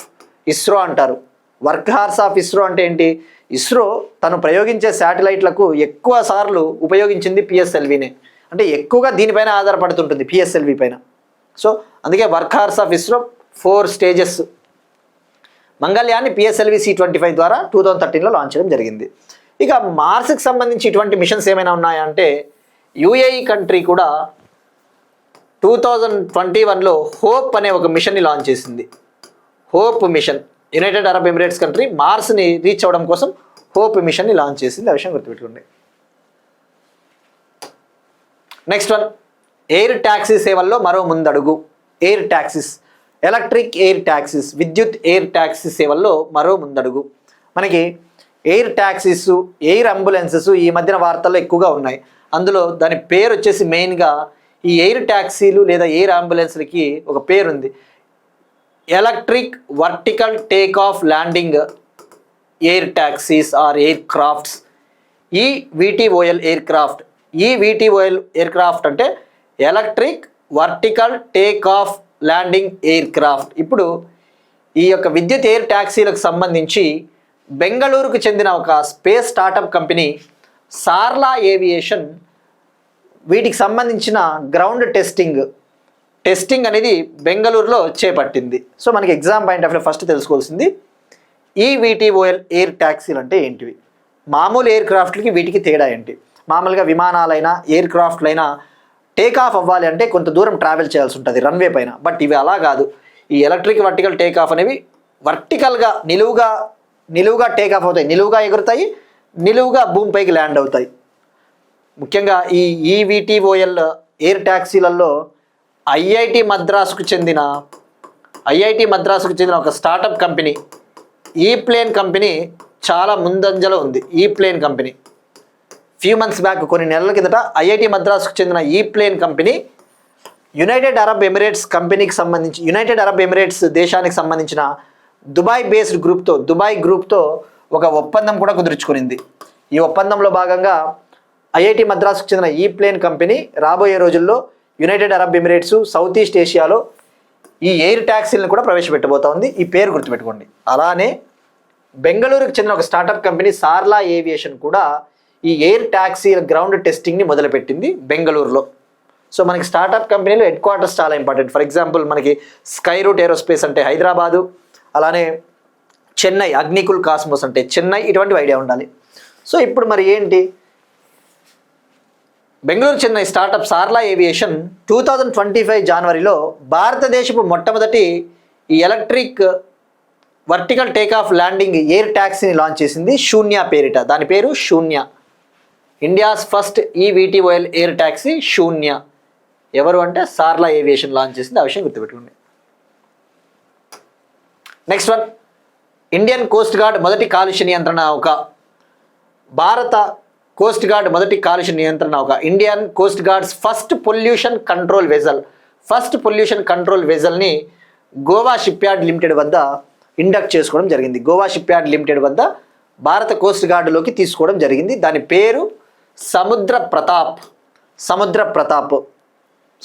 ISRO అంటారు. వర్క్ హార్స్ ఆఫ్ ఇస్రో అంటే ఏంటి? ఇస్రో తను ప్రయోగించే శాటిలైట్లకు ఎక్కువ సార్లు ఉపయోగించింది పిఎస్ఎల్వినే, అంటే ఎక్కువగా దీనిపైన ఆధారపడుతుంటుంది పిఎస్ఎల్వి పైన. సో అందుకే workhorse of ISRO 4 stages. మంగళయాన్ని పిఎస్ఎల్వి C-25 ద్వారా 2013లో లాంచ్ చేయడం జరిగింది. ఇక మార్స్కి సంబంధించి ఇటువంటి మిషన్స్ ఏమైనా ఉన్నాయా అంటే యుఏఈ కంట్రీ కూడా 2021లో హోప్ అనే ఒక మిషన్ని లాంచ్ చేసింది. Hope mission, United Arab Emirates country మార్స్ని రీచ్ అవ్వడం కోసం హోప్ మిషన్ని లాంచ్ చేసింది. ఆ విషయం గుర్తుపెట్టుకోండి. నెక్స్ట్ వన్, ఎయిర్ ట్యాక్సీ సేవల్లో మరో ముందడుగు. Air taxis, electric air taxis, విద్యుత్ ఎయిర్ ట్యాక్సీ సేవల్లో మరో ముందడుగు. మనకి ఎయిర్ ట్యాక్సీస్, ఎయిర్ అంబులెన్సెస్ ఈ మధ్యన వార్తల్లో ఎక్కువగా ఉన్నాయి. అందులో దాని పేరు వచ్చేసి మెయిన్గా ఈ ఎయిర్ ట్యాక్సీలు లేదా ఎయిర్ అంబులెన్స్లకి ఒక పేరు ఉంది, electric vertical take off landing air taxis or aircrafts, EVTOL aircraft. EVTOL aircraft అంటే electric vertical take off landing aircraft. ఇప్పుడు ఈ యొక్క విద్యుత్ ఎయిర్ ట్యాక్సీలకు సంబంధించి బెంగళూరుకు చెందిన ఒక స్పేస్ స్టార్టప్ కంపెనీ సార్లా ఏవియేషన్ వీటికి సంబంధించిన గ్రౌండ్ టెస్టింగ్ అనేది బెంగళూరులో చేపట్టింది. సో మనకి exam point of view first తెలుసుకోవాల్సింది ఈవిటిఓఎల్ ఎయిర్ ట్యాక్సీలు అంటే ఏంటివి, మామూలు ఎయిర్ క్రాఫ్ట్లకి వీటికి తేడా ఏంటి. మామూలుగా విమానాలైనా ఎయిర్ క్రాఫ్ట్లైనా టేక్ ఆఫ్ అవ్వాలి అంటే కొంత దూరం ట్రావెల్ చేయాల్సి ఉంటుంది రన్వే పైన. బట్ ఇవి అలా కాదు. ఈ ఎలక్ట్రిక్ వర్టికల్ టేక్ ఆఫ్ అనేవి వర్టికల్గా నిలువుగా టేక్ ఆఫ్ అవుతాయి, నిలువుగా ఎగురుతాయి, నిలువుగా భూమిపైకి ల్యాండ్ అవుతాయి. ముఖ్యంగా ఈ ఈవిటిఓఎల్ ఎయిర్ ట్యాక్సీలలో ఐఐటి మద్రాసుకు చెందిన ఒక స్టార్టప్ కంపెనీ ఈ ప్లేన్ కంపెనీ చాలా ముందంజలో ఉంది. ఈ plane company few months back, కొన్ని నెలల కిందట ఐఐటి మద్రాసుకు చెందిన ఈ plane company United Arab Emirates దేశానికి సంబంధించిన దుబాయ్ గ్రూప్తో ఒక ఒప్పందం కూడా కుదుర్చుకునింది. ఈ ఒప్పందంలో భాగంగా ఐఐటి మద్రాసుకు చెందిన ఈ ప్లేన్ కంపెనీ రాబోయే రోజుల్లో United Arab Emirates, south east ఏషియాలో ఈ ఎయిర్ ట్యాక్సీలను కూడా ప్రవేశపెట్టబోతోంది. ఈ పేరు గుర్తుపెట్టుకోండి. అలానే బెంగళూరుకు చెందిన ఒక స్టార్టప్ కంపెనీ సార్లా ఏవియేషన్ కూడా ఈ ఎయిర్ ట్యాక్సీల గ్రౌండ్ టెస్టింగ్ని మొదలుపెట్టింది బెంగళూరులో. సో మనకి స్టార్టప్ కంపెనీలో హెడ్ క్వార్టర్స్ చాలా ఇంపార్టెంట్. ఫర్ ఎగ్జాంపుల్ మనకి స్కై రూట్ ఏరోస్పేస్ అంటే హైదరాబాదు, అలానే చెన్నై అగ్నికుల్ కాస్మోస్ అంటే చెన్నై, ఇటువంటి ఐడియా ఉండాలి. సో ఇప్పుడు మరి ఏంటి, బెంగళూరు చెందిన స్టార్టప్ సార్లా ఏవియేషన్ 2025 జనవరిలో భారతదేశపు మొట్టమొదటి ఈ electric vertical take off landing air ట్యాక్సీని లాంచ్ చేసింది శూన్య పేరిట. దాని పేరు శూన్య. ఇండియాస్ ఫస్ట్ ఈవిటిఓఎల్ ఎయిర్ ట్యాక్సీ శూన్య. ఎవరు అంటే సార్లా ఏవియేషన్ లాంచ్ చేసింది. ఆ విషయం గుర్తుపెట్టుకోండి. Next one, Indian coast guard మొదటి కాలుష్య నియంత్రణ నౌక. భారత కోస్ట్ గార్డ్ మొదటి కాలుష్య నియంత్రణ నౌక. Indian coast guards first pollution control వెజల్ని గోవా షిప్యార్డ్ లిమిటెడ్ వద్ద ఇండక్ట్ చేసుకోవడం జరిగింది. గోవా షిప్యార్డ్ లిమిటెడ్ వద్ద భారత కోస్ట్ గార్డులోకి తీసుకోవడం జరిగింది. దాని పేరు సముద్ర ప్రతాప్.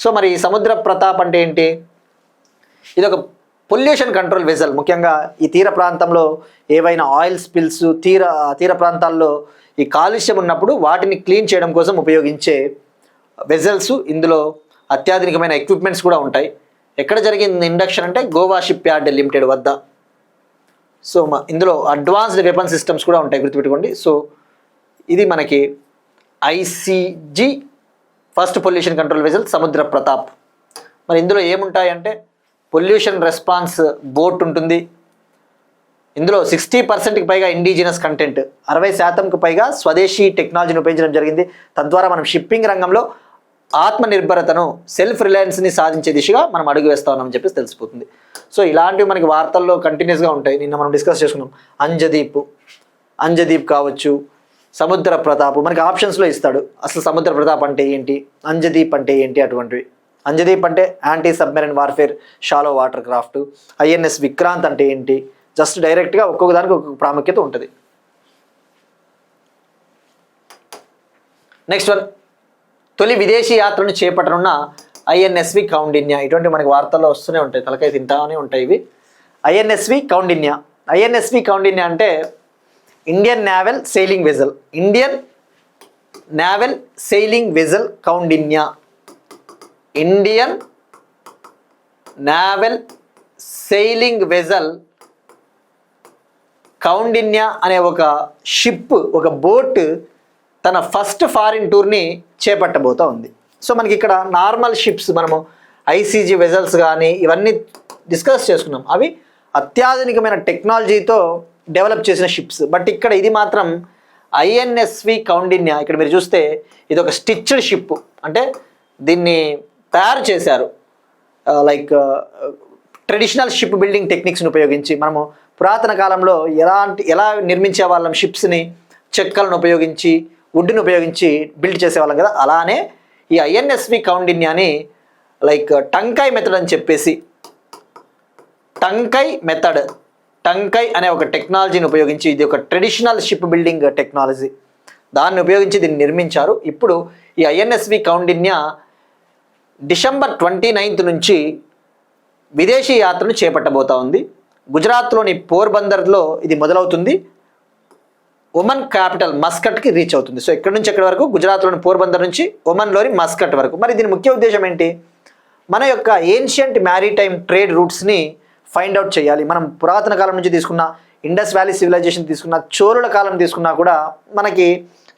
సో మరి సముద్ర ప్రతాప్ అంటే ఏంటి? ఇది ఒక పొల్యూషన్ కంట్రోల్ వెజల్. ముఖ్యంగా ఈ తీర ప్రాంతంలో ఏవైనా ఆయిల్ స్పిల్స్, తీర ప్రాంతాల్లో ఈ కాలుష్యం ఉన్నప్పుడు వాటిని క్లీన్ చేయడం కోసం ఉపయోగించే వెజల్స్. ఇందులో అత్యాధునికమైన ఎక్విప్మెంట్స్ కూడా ఉంటాయి. ఎక్కడ జరిగింది ఇండక్షన్ అంటే గోవా షిప్ యార్డ్ లిమిటెడ్ వద్ద. సో ఇందులో అడ్వాన్స్డ్ వెపన్ సిస్టమ్స్ కూడా ఉంటాయి, గుర్తుపెట్టుకోండి. సో ఇది మనకి ICG first pollution control vessel సముద్ర ప్రతాప్. మరి ఇందులో ఏముంటాయంటే పొల్యూషన్ రెస్పాన్స్ బోట్ ఉంటుంది. ఇందులో 60%కి పైగా ఇండిజినస్ కంటెంట్, 60%కు పైగా స్వదేశీ టెక్నాలజీని ఉపయోగించడం జరిగింది. తద్వారా మనం షిప్పింగ్ రంగంలో ఆత్మనిర్భరతను, సెల్ఫ్ రిలయన్స్ని సాధించే దిశగా మనం అడుగు వేస్తా ఉన్నామని చెప్పేసి తెలిసిపోతుంది. సో ఇలాంటివి మనకి వార్తల్లో కంటిన్యూస్గా ఉంటాయి. నిన్న మనం డిస్కస్ చేసుకున్నాం అంజదీప్ కావచ్చు, సముద్ర ప్రతాప్. మనకి ఆప్షన్స్లో ఇస్తాడు అసలు సముద్ర ప్రతాప్ అంటే ఏంటి, అంజదీప్ అంటే ఏంటి, అటువంటివి. అంజదీప్ అంటే anti submarine warfare shallow water craft. INS Vikrant అంటే ఏంటి, జస్ట్ డైరెక్ట్గా ఒక్కొక్క దానికి ఒక్కొక్క ప్రాముఖ్యత ఉంటుంది. నెక్స్ట్ వన్, తొలి విదేశీ యాత్రను చేపట్టనున్న ఐఎన్ఎస్వి కౌండిన్య. ఇటువంటి మనకి వార్తల్లో వస్తూనే ఉంటాయి, తలకాయ తింటానే ఉంటాయి ఇవి. ఐఎన్ఎస్వి కౌండిన్య అంటే Indian naval sailing vessel, Indian naval sailing vessel Kaundinya, Indian naval sailing vessel Kaundinya అనే ఒక షిప్, ఒక బోట్ తన ఫస్ట్ ఫారిన్ టూర్ని చేపట్టబోతూ ఉంది. సో మనకి ఇక్కడ నార్మల్ షిప్స్, మనము ఐసీజీ వెజల్స్ కానీ ఇవన్నీ డిస్కస్ చేసుకున్నాం, అవి అత్యాధునికమైన టెక్నాలజీతో డెవలప్ చేసిన షిప్స్. బట్ ఇక్కడ ఇది మాత్రం ఐఎన్ఎస్వి కౌండిన్యా. ఇక్కడ మీరు చూస్తే ఇది ఒక స్టిచ్డ్ షిప్, అంటే దీన్ని తయారు చేశారు లైక్ ట్రెడిషనల్ షిప్ బిల్డింగ్ టెక్నిక్స్ని ఉపయోగించి. మనము పురాతన కాలంలో ఎలా నిర్మించే వాళ్ళం షిప్స్ని, చెక్కలను ఉపయోగించి, వుడ్ని ఉపయోగించి బిల్డ్ చేసేవాళ్ళం కదా, అలానే ఈ ఐఎన్ఎస్వి కౌండిన్యాని లైక్ టంకాయ్ మెథడ్ అని చెప్పేసి, టంకాయ్ అనే ఒక టెక్నాలజీని ఉపయోగించి, ఇది ఒక ట్రెడిషనల్ షిప్ బిల్డింగ్ టెక్నాలజీ, దాన్ని ఉపయోగించి దీన్ని నిర్మించారు. ఇప్పుడు ఈ ఐఎన్ఎస్వి కౌండిన్యా డిసెంబర్ 29 నుంచి విదేశీ యాత్రను చేపట్టబోతా ఉంది. గుజరాత్లోని పోర్బందర్లో ఇది మొదలవుతుంది, ఒమన్ క్యాపిటల్ మస్కట్కి రీచ్ అవుతుంది. సో ఎక్కడి నుంచి ఎక్కడి వరకు? గుజరాత్లోని పోర్బందర్ నుంచి ఒమన్లోని మస్కట్ వరకు. మరి దీని ముఖ్య ఉద్దేశం ఏంటి? మన యొక్క ఏన్షియంట్ మ్యారీటైమ్ ట్రేడ్ రూట్స్ని ఫైండ్ అవుట్ చేయాలి. మనం పురాతన కాలం నుంచి తీసుకున్న ఇండస్ వ్యాలీ సివిలైజేషన్ తీసుకున్న, చోళుల కాలం తీసుకున్నా కూడా మనకి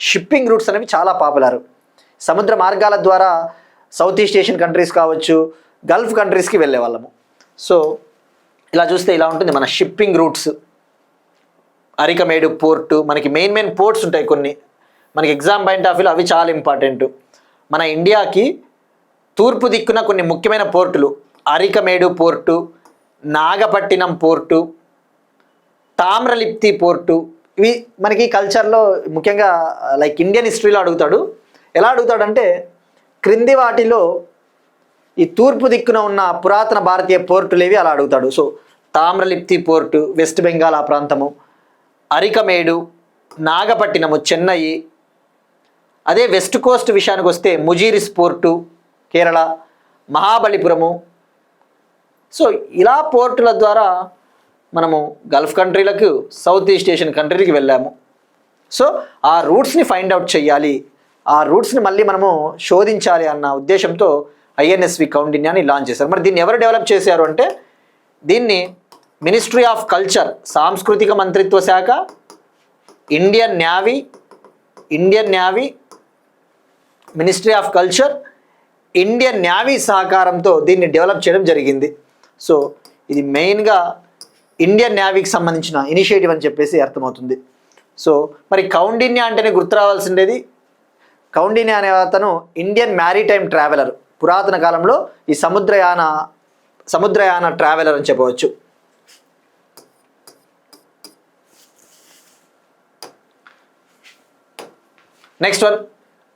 షిప్పింగ్ రూట్స్ అనేవి చాలా పాపులర్. సముద్ర మార్గాల ద్వారా సౌత్ ఈస్ట్ ఏషియన్ కంట్రీస్ కావచ్చు, గల్ఫ్ కంట్రీస్కి వెళ్ళే వాళ్ళము. సో ఇలా చూస్తే ఇలా ఉంటుంది మన షిప్పింగ్ రూట్స్. అరికమేడు పోర్టు, మనకి మెయిన్ పోర్ట్స్ ఉంటాయి కొన్ని, మనకి ఎగ్జామ్ పాయింట్ ఆఫ్ వ్యూలో అవి చాలా ఇంపార్టెంట్. మన ఇండియాకి తూర్పు దిక్కున కొన్ని ముఖ్యమైన పోర్టులు, Arikamedu port, Nagapattinam port, Tamralipti port. ఇవి మనకి కల్చర్లో ముఖ్యంగా లైక్ ఇండియన్ హిస్టరీలో అడుగుతాడు. ఎలా అడుగుతాడంటే క్రింది వాటిలో ఈ తూర్పు దిక్కున ఉన్న పురాతన భారతీయ పోర్టులు ఏవి అలా అడుగుతాడు. So Tamralipti port west Bengal ఆ ప్రాంతము, అరికమేడు, నాగపట్టినము చెన్నై. అదే వెస్ట్ కోస్ట్ విషయానికి వస్తే ముజీరిస్ పోర్టు కేరళ, మహాబలిపురము. సో ఇలా పోర్టుల ద్వారా మనము గల్ఫ్ కంట్రీలకు, సౌత్ ఈస్ట్ ఏషియన్ కంట్రీకి వెళ్ళాము. సో ఆ రూట్స్ని ఫైండ్ అవుట్ చేయాలి, ఆ రూట్స్ని మళ్ళీ మనము శోధించాలి అన్న ఉద్దేశంతో ఐఎన్ఎస్వి కౌండిన్యాని లాంచ్ చేశారు. మరి దీన్ని ఎవరు డెవలప్ చేశారు అంటే దీన్ని మినిస్ట్రీ ఆఫ్ కల్చర్, సాంస్కృతిక మంత్రిత్వ శాఖ, Indian navy, ministry of culture, Indian navy సహకారంతో దీన్ని డెవలప్ చేయడం జరిగింది. సో ఇది మెయిన్గా ఇండియన్ నేవీకి సంబంధించిన ఇనిషియేటివ్ అని చెప్పేసి అర్థమవుతుంది. సో మరి కౌండిన్యా అంటేనే గుర్తు రావాల్సిండేది, కౌండిన్యా అనే అతను ఇండియన్ మ్యారీటైమ్ ట్రావెలర్. పురాతన కాలంలో ఈ సముద్రయాన ట్రావెలర్ అని చెప్పవచ్చు. నెక్స్ట్ వన్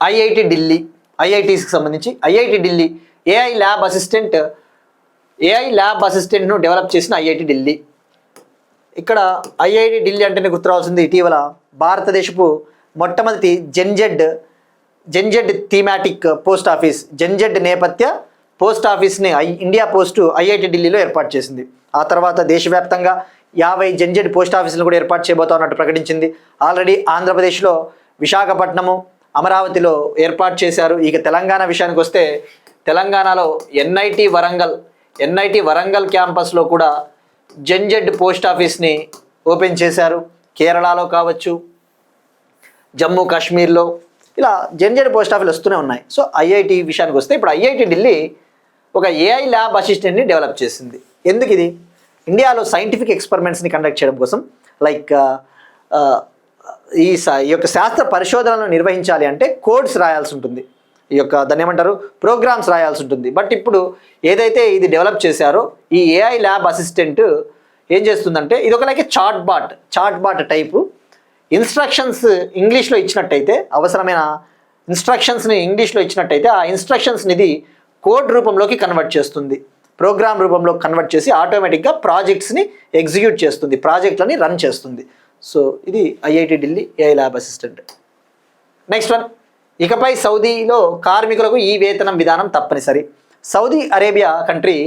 ఐఐటి ఢిల్లీ, ఐఐటీస్కి సంబంధించి ఐఐటి ఢిల్లీ ఏఐ ల్యాబ్ అసిస్టెంట్ను డెవలప్ చేసిన ఐఐటి ఢిల్లీ. ఇక్కడ ఐఐటి ఢిల్లీ అంటేనే గుర్తు రావాల్సింది ఇటీవల భారతదేశపు మొట్టమొదటి Gen Z thematic post office, Gen Z నేపథ్య పోస్ట్ ఆఫీస్ని ఇండియా పోస్టు ఐఐటి ఢిల్లీలో ఏర్పాటు చేసింది. ఆ తర్వాత దేశవ్యాప్తంగా 50 జెన్జెడ్ పోస్ట్ ఆఫీసులను కూడా ఏర్పాటు చేయబోతా ఉన్నట్టు ప్రకటించింది. ఆల్రెడీ ఆంధ్రప్రదేశ్లో విశాఖపట్నము, అమరావతిలో ఏర్పాటు చేశారు. ఇక తెలంగాణ విషయానికి వస్తే తెలంగాణలో ఎన్ఐటి వరంగల్ క్యాంపస్లో కూడా జెన్జెడ్ పోస్ట్ ఆఫీస్ని ఓపెన్ చేశారు. కేరళలో కావచ్చు, జమ్మూ కాశ్మీర్లో ఇలా జెన్జెడ్ పోస్ట్ ఆఫీస్ వస్తూనే ఉన్నాయి. సో ఐఐటి విషయానికి వస్తే ఇప్పుడు ఐఐటి ఢిల్లీ ఒక ఏఐ ల్యాబ్ అసిస్టెంట్ని డెవలప్ చేసింది. ఎందుకు ఇది? ఇండియాలో సైంటిఫిక్ ఎక్స్పెరిమెంట్స్ని కండక్ట్ చేయడం కోసం, లైక్ ఈ యొక్క శాస్త్ర పరిశోధనలను నిర్వహించాలి అంటే కోడ్స్ రాయాల్సి ఉంటుంది, ఈ యొక్క దాన్ని ఏమంటారు ప్రోగ్రామ్స్ రాయాల్సి ఉంటుంది. బట్ ఇప్పుడు ఏదైతే ఇది డెవలప్ చేశారో ఈ ఏఐ ల్యాబ్ అసిస్టెంట్ ఏం చేస్తుందంటే ఇది ఒక like chatbot type. Instructions ఇంగ్లీష్లో ఇచ్చినట్టయితే, అవసరమైన ఇన్స్ట్రక్షన్స్ని ఇంగ్లీష్లో ఇచ్చినట్టయితే ఆ ఇన్స్ట్రక్షన్స్ని ఇది కోడ్ రూపంలోకి కన్వర్ట్ చేస్తుంది, ప్రోగ్రామ్ రూపంలో కన్వర్ట్ చేసి ఆటోమేటిక్గా ప్రాజెక్ట్స్ని ఎగ్జిక్యూట్ చేస్తుంది, ప్రాజెక్ట్లని రన్ చేస్తుంది. సో ఇది IIT Delhi AI lab assistant. Next one, ఇకపై సౌదీలో కార్మికులకు ఈ వేతనం విధానం తప్పనిసరి. సౌదీ అరేబియా కంట్రీ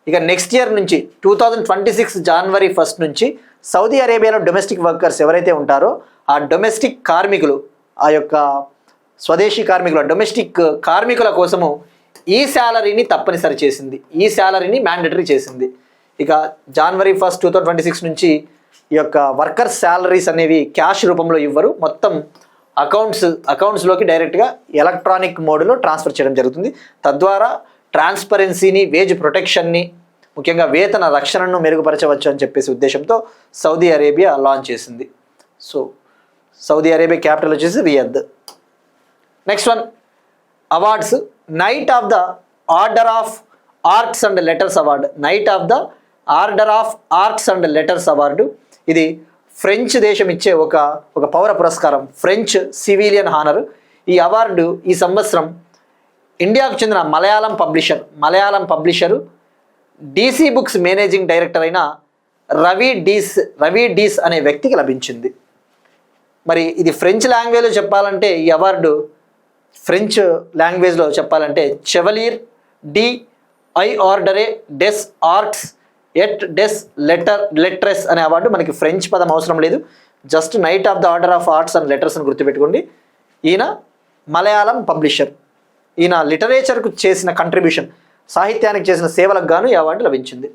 ఇక నెక్స్ట్ ఇయర్ నుంచి 2026 జనవరి 1 నుంచి సౌదీ అరేబియాలో డొమెస్టిక్ వర్కర్స్ ఎవరైతే ఉంటారో ఆ డొమెస్టిక్ కార్మికులు, ఆ యొక్క స్వదేశీ కార్మికుల, డొమెస్టిక్ కార్మికుల కోసము ఈ శాలరీని తప్పనిసరి చేసింది, ఈ శాలరీని మ్యాండేటరీ చేసింది. ఇక January 1, 2026 నుంచి ఈ యొక్క వర్కర్స్ శాలరీస్ అనేవి క్యాష్ రూపంలో ఇవ్వరు, మొత్తం అకౌంట్స్లోకి డైరెక్ట్గా ఎలక్ట్రానిక్ మోడ్లో ట్రాన్స్ఫర్ చేయడం జరుగుతుంది. తద్వారా ట్రాన్స్పరెన్సీని, వేజ్ ప్రొటెక్షన్ని, ముఖ్యంగా వేతన రక్షణను మెరుగుపరచవచ్చు అని చెప్పేసి ఉద్దేశంతో సౌదీ అరేబియా లాంచ్ చేసింది. సో సౌదీ అరేబియా క్యాపిటల్ వచ్చేసి Riyadh. Next one, awards. Night of the order of arts and letters award. Night of the order of arts and letters award ఇది ఫ్రెంచ్ దేశం ఇచ్చే ఒక పౌర పురస్కారం, ఫ్రెంచ్ సివిలియన్ హానర్. ఈ award ఈ సంవత్సరం ఇండియాకు చెందిన Malayalam publisher DC books managing director అయిన రవి డీస్ అనే వ్యక్తికి లభించింది. మరి ఇది ఫ్రెంచ్ లాంగ్వేజ్లో చెప్పాలంటే, ఈ అవార్డు ఫ్రెంచ్ లాంగ్వేజ్లో చెప్పాలంటే చెవలియర్ డి ఐ ఆర్డరే డెస్ ఆర్ట్స్ ఎట్ డెస్ లెట్రెస్ అనే అవార్డు. మనకి ఫ్రెంచ్ పదం అవసరం లేదు, just night of the order of arts and letters అని గుర్తుపెట్టుకోండి. ఈయన మలయాళం పబ్లిషర్, ఈయన లిటరేచర్కు చేసిన కంట్రిబ్యూషన్, సాహిత్యానికి చేసిన సేవలకు గాను ఈ అవార్డు లభించింది.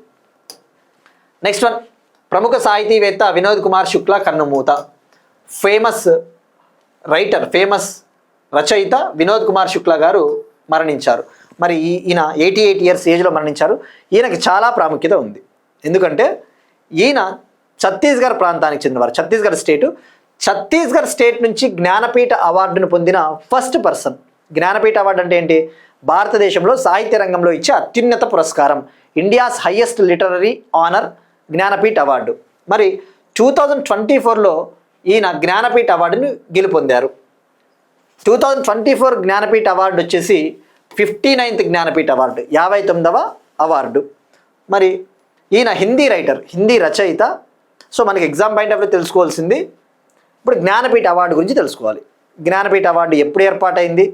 నెక్స్ట్ వన్, ప్రముఖ సాహితీవేత్త వినోద్ కుమార్ శుక్లా కన్నుమూత. ఫేమస్ రచయిత వినోద్ కుమార్ శుక్లా గారు మరణించారు. మరి ఈయన 88 years ఏజ్లో మరణించారు. ఈయనకి చాలా ప్రాముఖ్యత ఉంది, ఎందుకంటే ఈయన ఛత్తీస్గఢ్ ప్రాంతానికి చెందినవారు. ఛత్తీస్గఢ్ స్టేట్ నుంచి జ్ఞానపీఠ అవార్డును పొందిన ఫస్ట్ పర్సన్. జ్ఞానపీఠ అవార్డు అంటే ఏంటి? భారతదేశంలో సాహిత్య రంగంలో ఇచ్చే అత్యున్నత పురస్కారం, India's highest literary honour Jnanpith award. మరి 2024లో ఈయన జ్ఞానపీఠ అవార్డును గెలుపొందారు. 2024 జ్ఞానపీఠ అవార్డు వచ్చేసి 59th జ్ఞానపీఠ అవార్డు, 59వ అవార్డు. మరి ఈయన హిందీ రచయిత. సో మనకి ఎగ్జామ్ పాయింట్ ఆఫ్ వ్యూ తెలుసుకోవాల్సింది ఇప్పుడు జ్ఞానపీఠ అవార్డు గురించి తెలుసుకోవాలి. జ్ఞానపీఠ అవార్డు ఎప్పుడు ఏర్పాటైంది,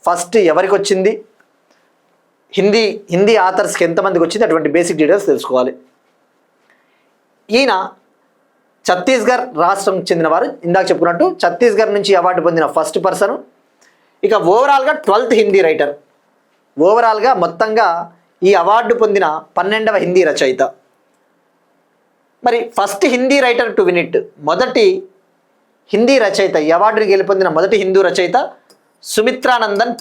ఫస్ట్ ఎవరికి వచ్చింది, హిందీ ఆథర్స్కి ఎంతమందికి వచ్చింది, అటువంటి బేసిక్ డీటెయిల్స్ తెలుసుకోవాలి. ఈయన ఛత్తీస్గఢ్ రాష్ట్రం చెందినవారు. ఇందాక చెప్పుకున్నట్టు ఛత్తీస్గఢ్ నుంచి అవార్డు పొందిన ఫస్ట్ పర్సన్. ఇక ఓవరాల్గా 12th హిందీ రైటర్. ఓవరాల్గా మొత్తంగా ఈ అవార్డు పొందిన 12వ హిందీ రచయిత. మరి first Hindi writer to win it, మొదటి హిందీ రచయిత, ఈ అవార్డుని గెలుపొందిన మొదటి హిందూ రచయిత సుమిత్రానందన్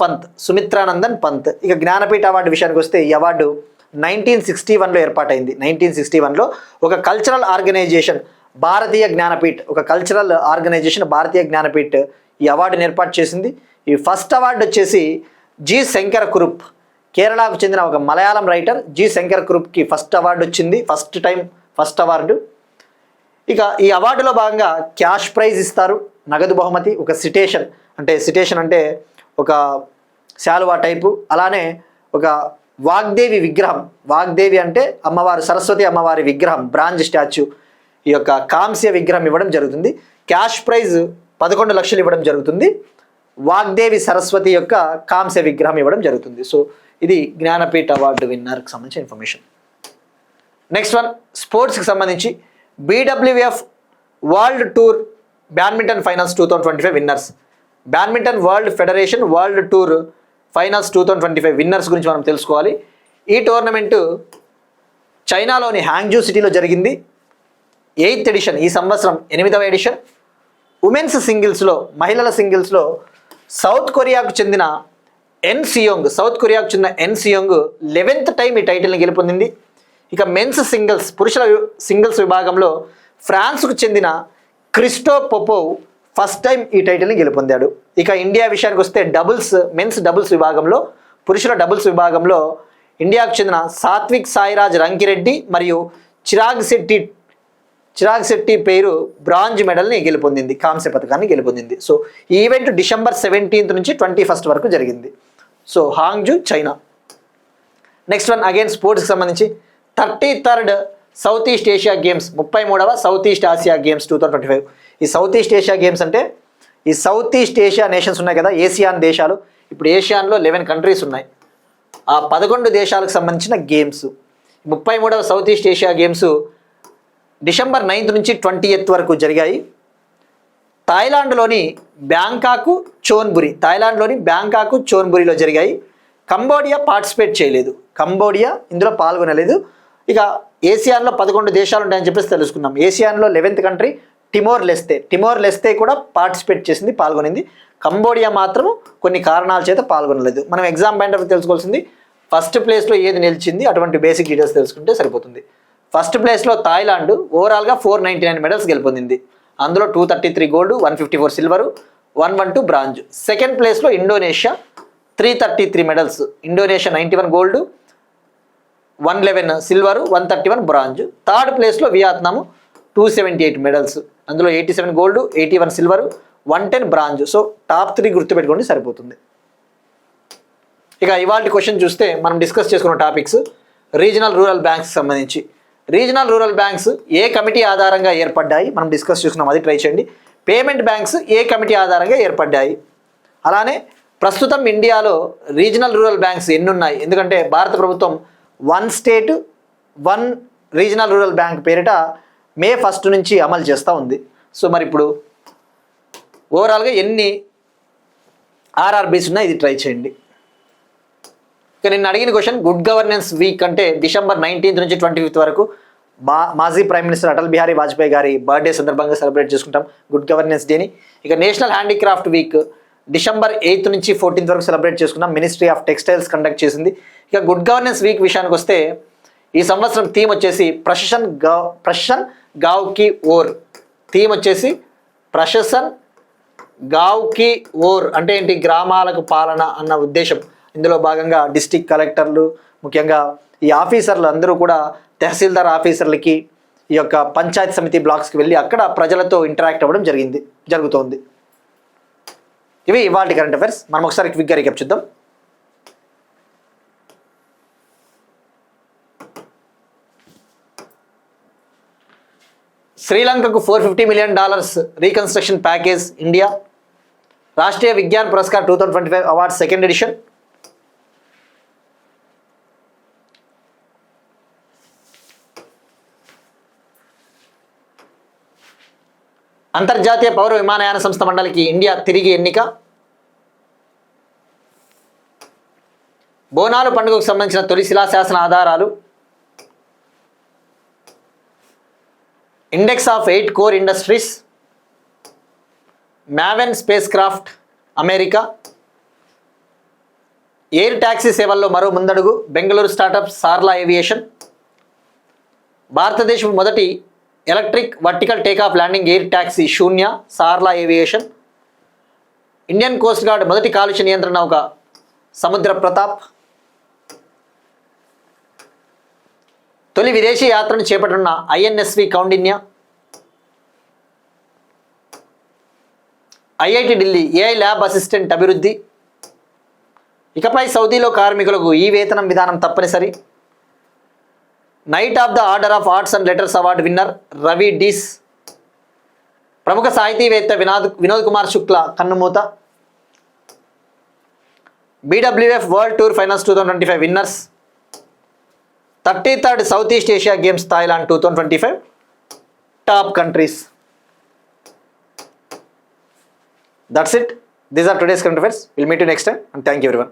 పంత్. ఇక జ్ఞానపీఠ అవార్డు విషయానికి వస్తే ఈ అవార్డు 1961లో ఏర్పాటైంది. 1961లో ఒక కల్చరల్ ఆర్గనైజేషన్ భారతీయ జ్ఞానపీఠ్ ఈ అవార్డుని ఏర్పాటు చేసింది. ఈ ఫస్ట్ అవార్డు వచ్చేసి జి శంకర కురుప్, కేరళకు చెందిన ఒక మలయాళం రైటర్ జి శంకర కురుప్కి ఫస్ట్ అవార్డు వచ్చింది, ఫస్ట్ అవార్డు. ఇక ఈ అవార్డులో భాగంగా క్యాష్ ప్రైజ్ ఇస్తారు, నగదు బహుమతి, ఒక సిటేషన్ అంటే ఒక శాలువా టైపు, అలానే ఒక వాగ్దేవి విగ్రహం. వాగ్దేవి అంటే అమ్మవారు, సరస్వతి అమ్మవారి విగ్రహం, బ్రాంజ్ స్టాచ్యూ, ఈ యొక్క కాంస్య విగ్రహం ఇవ్వడం జరుగుతుంది. క్యాష్ ప్రైజ్ 11 లక్షలు ఇవ్వడం జరుగుతుంది. వాగ్దేవి సరస్వతి యొక్క కాంస్య విగ్రహం ఇవ్వడం జరుగుతుంది. సో ఇది జ్ఞానపీఠ అవార్డు విన్నర్కి సంబంధించిన ఇన్ఫర్మేషన్. నెక్స్ట్ వన్, స్పోర్ట్స్కి సంబంధించి BWF world tour badminton finals 2025 winners. Badminton world federation world tour finals 2025 winners గురించి మనం తెలుసుకోవాలి. ఈ టోర్నమెంటు చైనాలోని హ్యాంగ్జూ సిటీలో జరిగింది. 8th ఎడిషన్, ఈ సంవత్సరం 8వ ఎడిషన్. ఉమెన్స్ సింగిల్స్లో, మహిళల సింగిల్స్లో సౌత్ కొరియాకు చెందిన ఎన్ సియోంగ్ 11th టైం ఈ టైటిల్ని గెలుపొందింది. ఇక మెన్స్ సింగిల్స్, పురుషుల సింగిల్స్ విభాగంలో ఫ్రాన్స్కు చెందిన క్రిస్టో పొపోవ్ ఫస్ట్ టైం ఈ టైటిల్ని గెలుపొందాడు. ఇక ఇండియా విషయానికి వస్తే మెన్స్ డబుల్స్ విభాగంలో, పురుషుల డబుల్స్ విభాగంలో ఇండియాకు చెందిన సాత్విక్ సాయిరాజ్ రంకిరెడ్డి మరియు చిరాగ్ శెట్టి పేరు బ్రాంజ్ మెడల్ని గెలుపొందింది, కాంస్య పథకాన్ని గెలుపొందింది. సో ఈ ఈవెంట్ December 17th నుంచి 21st వరకు జరిగింది. So Hangzhou, China. Next one, again స్పోర్ట్స్కి సంబంధించి 33rd south east Asia games, 33వ సౌత్ ఈస్ట్ ఆసియా గేమ్స్ 2025. ఈ సౌత్ ఈస్ట్ ఏషియా గేమ్స్ అంటే ఈ సౌత్ ఈస్ట్ ఏషియా నేషన్స్ ఉన్నాయి కదా, ఏసియాన్ దేశాలు. ఇప్పుడు ఏషియాన్లో 11 కంట్రీస్ ఉన్నాయి. ఆ 11 దేశాలకు సంబంధించిన గేమ్స్. 33వ south east Asia games December 9 నుంచి 20 వరకు జరిగాయి. థాయిలాండ్లోని బ్యాంకాక్ చోన్బురిలో జరిగాయి. కంబోడియా పార్టిసిపేట్ చేయలేదు, కంబోడియా ఇందులో పాల్గొనలేదు. ఇక ఏసియాన్లో 11 దేశాలు ఉంటాయని చెప్పేసి తెలుసుకున్నాం. ఏసియాన్లో 11th కంట్రీ టిమోర్ లెస్తే కూడా పార్టిసిపేట్ చేసింది, పాల్గొనింది. కంబోడియా మాత్రం కొన్ని కారణాల చేత పాల్గొనలేదు. మనం ఎగ్జామ్ పాయింట్ ఆఫ్ తెలుసుకోవాల్సింది ఫస్ట్ ప్లేస్లో ఏది నిలిచింది, అటువంటి బేసిక్ డీటెయిల్స్ తెలుసుకుంటే సరిపోతుంది. ఫస్ట్ ప్లేస్లో థాయిలాండ్ ఓవరాల్గా 499 మెడల్స్ గెలుపొందింది. అందులో 233 గోల్డ్, 154 సిల్వరు, 112 బ్రాంజ్. సెకండ్ ప్లేస్లో Indonesia 333 medals. Indonesia 91 gold, 111 silver, 131 bronze. Third ప్లేస్లో వియత్నాం 278 మెడల్స్. అందులో 87 gold, 81 silver, 110 bronze. So top 3 గుర్తుపెట్టుకోండి సరిపోతుంది. ఇక ఇవాళ క్వశ్చన్ చూస్తే మనం డిస్కస్ చేసుకున్న టాపిక్స్ రీజనల్ రూరల్ బ్యాంక్స్ సంబంధించి. రీజనల్ రూరల్ బ్యాంక్స్ ఏ కమిటీ ఆధారంగా ఏర్పడ్డాయి మనం డిస్కస్ చేసుకున్నాం, అది ట్రై చేయండి. పేమెంట్ బ్యాంక్స్ ఏ కమిటీ ఆధారంగా ఏర్పడ్డాయి. అలానే ప్రస్తుతం ఇండియాలో రీజనల్ రూరల్ బ్యాంక్స్ ఎన్ని ఉన్నాయి, ఎందుకంటే భారత ప్రభుత్వం 1 స్టేట్ 1 రీజనల్ రూరల్ బ్యాంక్ పేరిట May 1 నుంచి అమలు చేస్తూ ఉంది. సో మరి ఇప్పుడు ఓవరాల్గా ఎన్ని ఆర్ఆర్బీస్ ఉన్నాయి ఇది ట్రై చేయండి. ఇక నిన్న అడిగిన క్వశ్చన్ గుడ్ గవర్నెన్స్ వీక్ అంటే డిసెంబర్ 19 నుంచి 25 వరకు మాజీ ప్రైమ్ మినిస్టర్ అటల్ బిహారీ వాజ్పేయి గారి బర్త్డే సందర్భంగా సెలబ్రేట్ చేసుకుంటాం గుడ్ గవర్నెన్స్ డేని. ఇక నేషనల్ హ్యాండీక్రాఫ్ట్ వీక్ డిసెంబర్ 8 నుంచి 14 వరకు సెలబ్రేట్ చేసుకున్నాం. మినిస్ట్రీ ఆఫ్ టెక్స్టైల్స్ కండక్ట్ చేసింది. ఇక గుడ్ గవర్నెన్స్ వీక్ విషయానికి వస్తే ఈ సంవత్సరం థీమ్ వచ్చేసి ప్రశన్ గావ్ కి ఓర్. థీమ్ వచ్చేసి ప్రశసన్ గావ్ కి ఓర్ అంటే ఏంటి, గ్రామాలకు పాలన అన్న ఉద్దేశం. ఇందులో భాగంగా డిస్టిక్ కలెక్టర్లు, ముఖ్యంగా ఈ ఆఫీసర్లు అందరూ కూడా తహసీల్దార్ ఆఫీసర్లకి ఈ యొక్క పంచాయతీ సమితి బ్లాక్స్కి వెళ్ళి అక్కడ ప్రజలతో ఇంటరాక్ట్ అవ్వడం జరుగుతోంది. ఇవి ఇవాళ కరెంట్ అఫైర్స్. మనం ఒకసారి క్విక్గా రీక్యాప్ చూద్దాం. శ్రీలంకకు $450 million reconstruction package India. Rashtriya Vigyan Puraskar 2025 awards second edition. అంతర్జాతీయ పౌర విమానయాన సంస్థ మండలికి ఇండియా తిరిగి ఎన్నిక. బోనాలు పండుగకు సంబంధించిన తొలి శిలాశాసన ఆధారాలు. Index of 8 core industries. MAVEN spacecraft America. Air taxi సేవల్లో మరో ముందడుగు బెంగళూరు స్టార్టప్ సార్లా ఏవియేషన్. భారతదేశం మొదటి electric vertical takeoff landing air taxi Shunya Sarla aviation. Indian coast guard మొదటి కాలుష్య నియంత్రణ నౌక సముద్ర ప్రతాప్. తొలి విదేశీ యాత్రను చేపట్టనున్న INSV Kaundinya. IIT Delhi AI lab assistant అభివృద్ధి. ఇకపై సౌదీలో కార్మికులకు ఈ వేతనం విధానం తప్పనిసరి. Knight of the order of arts and letters award winner Ravi డీస్. ప్రముఖ సాహితీవేత్త వినోద్ కుమార్ శుక్లా కన్నుమూత. BWF world tour finals 2025 winners. 33rd south east Asia games Thailand 2025 top countries. That's it. These are today's current affairs. We'll meet you next time and thank you everyone.